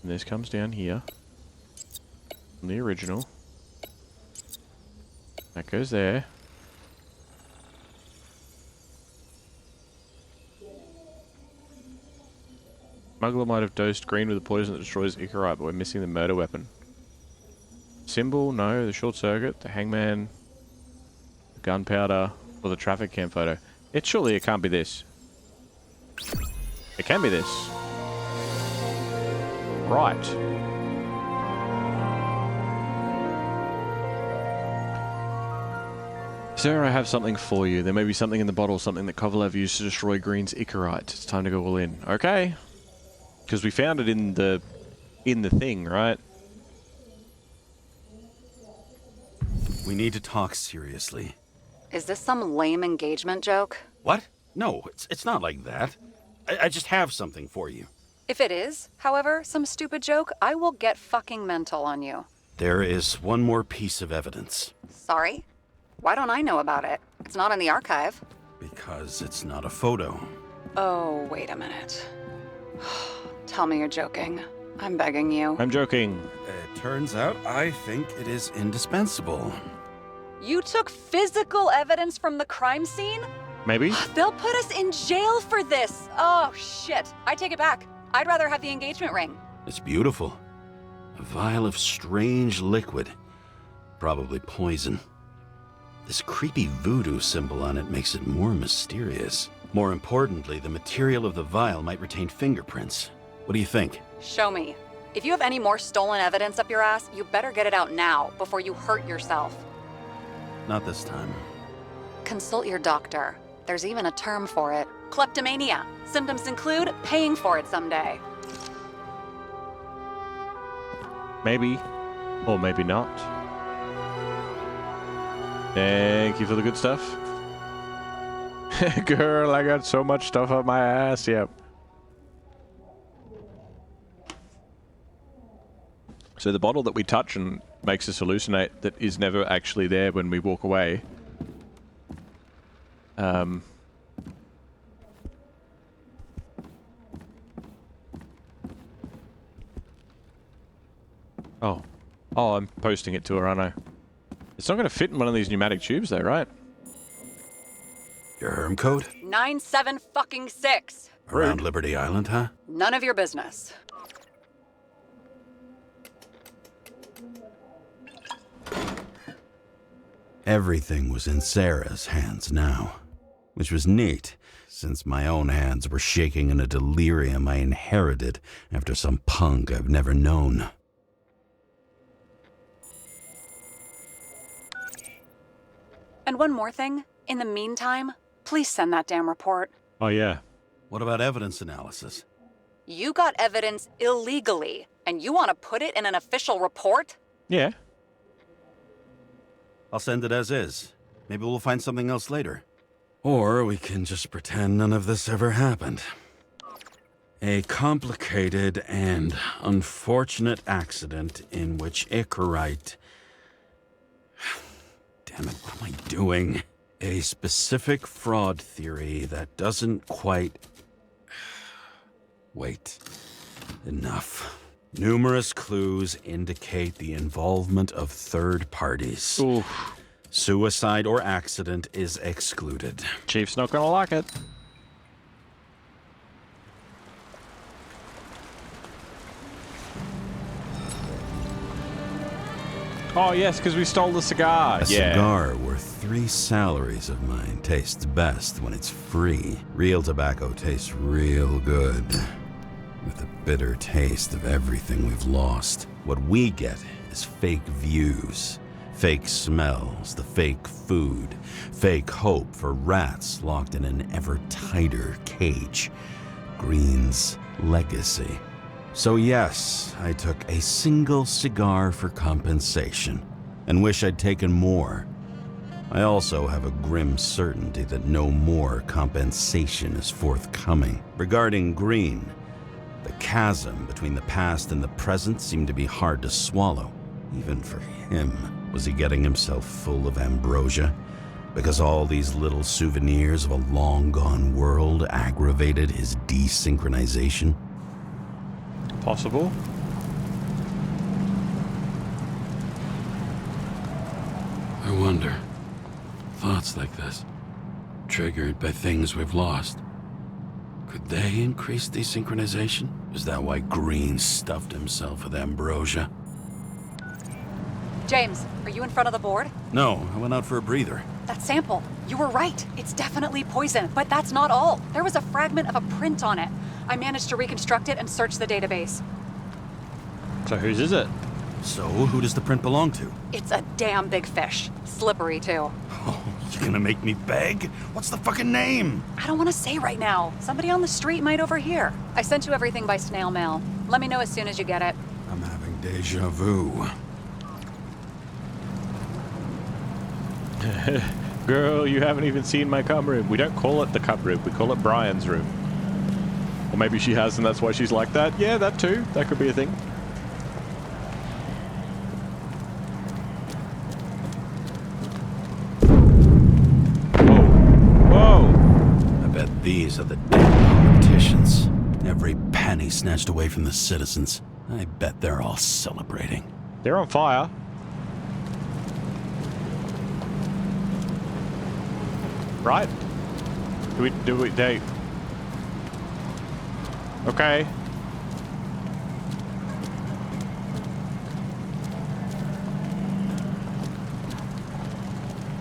S2: And this comes down here. From the original. That goes there. Smuggler might have dosed Green with a poison that destroys Ichorite, but we're missing the murder weapon. Symbol? No. The short circuit? The hangman? The gunpowder? Or the traffic cam photo? Surely it can't be this. It can be this. Right. Sir, I have something for you. There may be something in the bottle, something that Kovalev used to destroy Green's Ichorite. It's time to go all in. Okay. Because we found it in the thing, right?
S1: We need to talk seriously.
S3: Is this some lame engagement joke?
S1: What? No, it's not like that. I just have something for you.
S3: If it is, however, some stupid joke, I will get fucking mental on you.
S1: There is one more piece of evidence.
S3: Sorry? Why don't I know about it? It's not in the archive.
S1: Because it's not a photo.
S3: Oh, wait a minute. Tell me you're joking. I'm begging you.
S2: I'm joking.
S1: It turns out I think it is indispensable.
S3: You took physical evidence from the crime scene?
S2: Maybe?
S3: They'll put us in jail for this. Oh, shit. I take it back. I'd rather have the engagement ring.
S1: It's beautiful. A vial of strange liquid. Probably poison. This creepy voodoo symbol on it makes it more mysterious. More importantly, the material of the vial might retain fingerprints. What do you think?
S3: Show me. If you have any more stolen evidence up your ass, you better get it out now before you hurt yourself.
S1: Not this time.
S3: Consult your doctor. There's even a term for it. Kleptomania. Symptoms include paying for it someday.
S2: Maybe. Or maybe not. Thank you for the good stuff. Girl, I got so much stuff up my ass, yep. So the bottle that we touch and makes us hallucinate that is never actually there when we walk away. Oh, I'm posting it to her, aren't I? It's not going to fit in one of these pneumatic tubes though, right?
S1: Your herm code?
S3: 97-fucking-6.
S1: Around Liberty Island, huh?
S3: None of your business.
S1: Everything was in Sarah's hands now, which was neat, since my own hands were shaking in a delirium I inherited after some punk I've never known.
S3: And one more thing. In the meantime, please send that damn report.
S2: Oh, yeah.
S1: What about evidence analysis?
S3: You got evidence illegally, and you want to put it in an official report?
S2: Yeah.
S1: I'll send it as is. Maybe we'll find something else later. Or we can just pretend none of this ever happened. A complicated and unfortunate accident in which Ichorite... Damn it, what am I doing? A specific fraud theory that doesn't quite... Wait. Enough. Numerous clues indicate the involvement of third parties.
S2: Oof.
S1: Suicide or accident is excluded.
S2: Chief's not gonna like it. Oh, yes, because we stole the cigar.
S1: A cigar worth 3 salaries of mine tastes best when it's free. Real tobacco tastes real good. With the bitter taste of everything we've lost. What we get is fake views. Fake smells, the fake food, fake hope for rats locked in an ever tighter cage. Green's legacy. So yes, I took a single cigar for compensation, and wish I'd taken more. I also have a grim certainty that no more compensation is forthcoming. Regarding Green, the chasm between the past and the present seemed to be hard to swallow, even for him. Was he getting himself full of ambrosia? Because all these little souvenirs of a long-gone world aggravated his desynchronization?
S2: Possible.
S1: I wonder. Thoughts like this, triggered by things we've lost. Could they increase desynchronization? Is that why Green stuffed himself with ambrosia?
S3: James, are you in front of the board?
S1: No, I went out for a breather.
S3: That sample. You were right. It's definitely poison, but that's not all. There was a fragment of a print on it. I managed to reconstruct it and search the database.
S2: So whose is it?
S1: So, who does the print belong to?
S3: It's a damn big fish. Slippery, too.
S1: Oh, you gonna make me beg? What's the fucking name?
S3: I don't want to say right now. Somebody on the street might overhear. I sent you everything by snail mail. Let me know as soon as you get it.
S1: I'm having deja vu.
S2: Girl, you haven't even seen my cum room. We don't call it the cum room, we call it Brian's room. Or maybe she has and that's why she's like that. Yeah, that too. That could be a thing.
S1: I bet these are the damn politicians. Every penny snatched away from the citizens. I bet they're all celebrating.
S2: They're on fire. Right? They... Okay.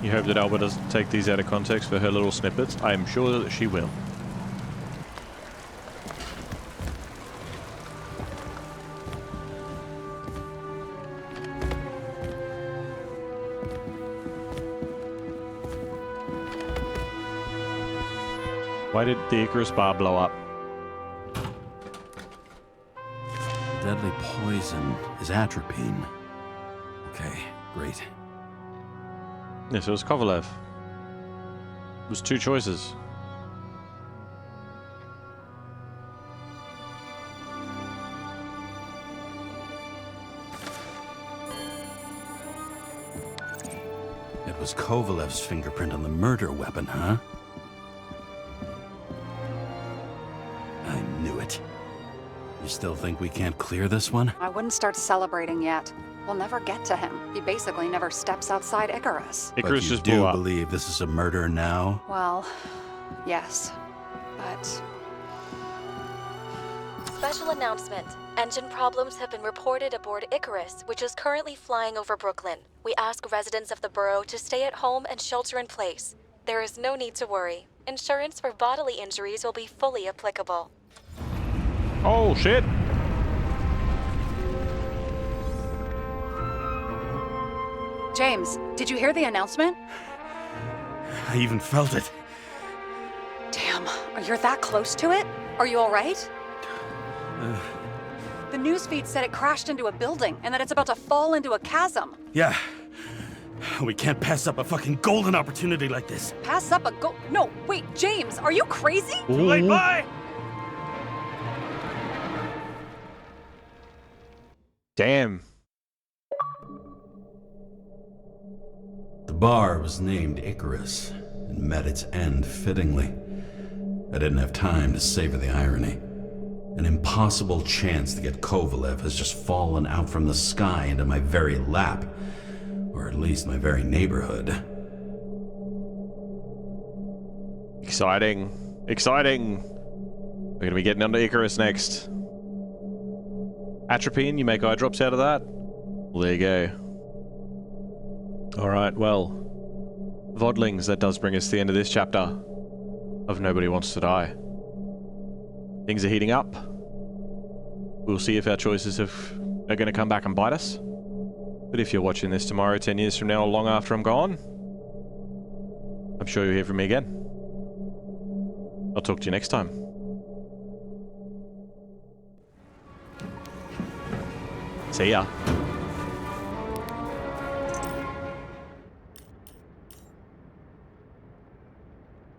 S2: You hope that Alba doesn't take these out of context for her little snippets. I am sure that she will. Why did the Icarus bar blow up?
S1: Deadly poison is atropine. Okay, great.
S2: Yes, it was Kovalev. It was two choices.
S1: It was Kovalev's fingerprint on the murder weapon, huh? I knew it. You still think we can't clear this one?
S3: I wouldn't start celebrating yet. We'll never get to him. He basically never steps outside Icarus.
S2: Icarus
S1: But you
S2: just
S1: do
S2: blew up.
S1: believe this is a murder now?
S3: Well, yes. But
S5: Special announcement. Engine problems have been reported aboard Icarus, which is currently flying over Brooklyn. We ask residents of the borough to stay at home and shelter in place. There is no need to worry. Insurance for bodily injuries will be fully applicable.
S2: Oh, shit!
S3: James, did you hear the announcement?
S1: I even felt it.
S3: Damn, you're that close to it? Are you all right? The newsfeed said it crashed into a building and that it's about to fall into a chasm.
S1: Yeah. We can't pass up a fucking golden opportunity like this.
S3: Pass up a No, wait, James, are you crazy?
S1: Too late, bye!
S2: Damn.
S1: The bar was named Icarus and met its end fittingly. I didn't have time to savor the irony. An impossible chance to get Kovalev has just fallen out from the sky into my very lap, or at least my very neighborhood.
S2: Exciting. Exciting. We're going to be getting onto Icarus next. Atropine, you make eye drops out of that? Well, there you go. Alright, well. Vodlings, that does bring us to the end of this chapter of Nobody Wants to Die. Things are heating up. We'll see if our choices are going to come back and bite us. But if you're watching this tomorrow, 10 years from now, or long after I'm gone, I'm sure you'll hear from me again. I'll talk to you next time. See ya.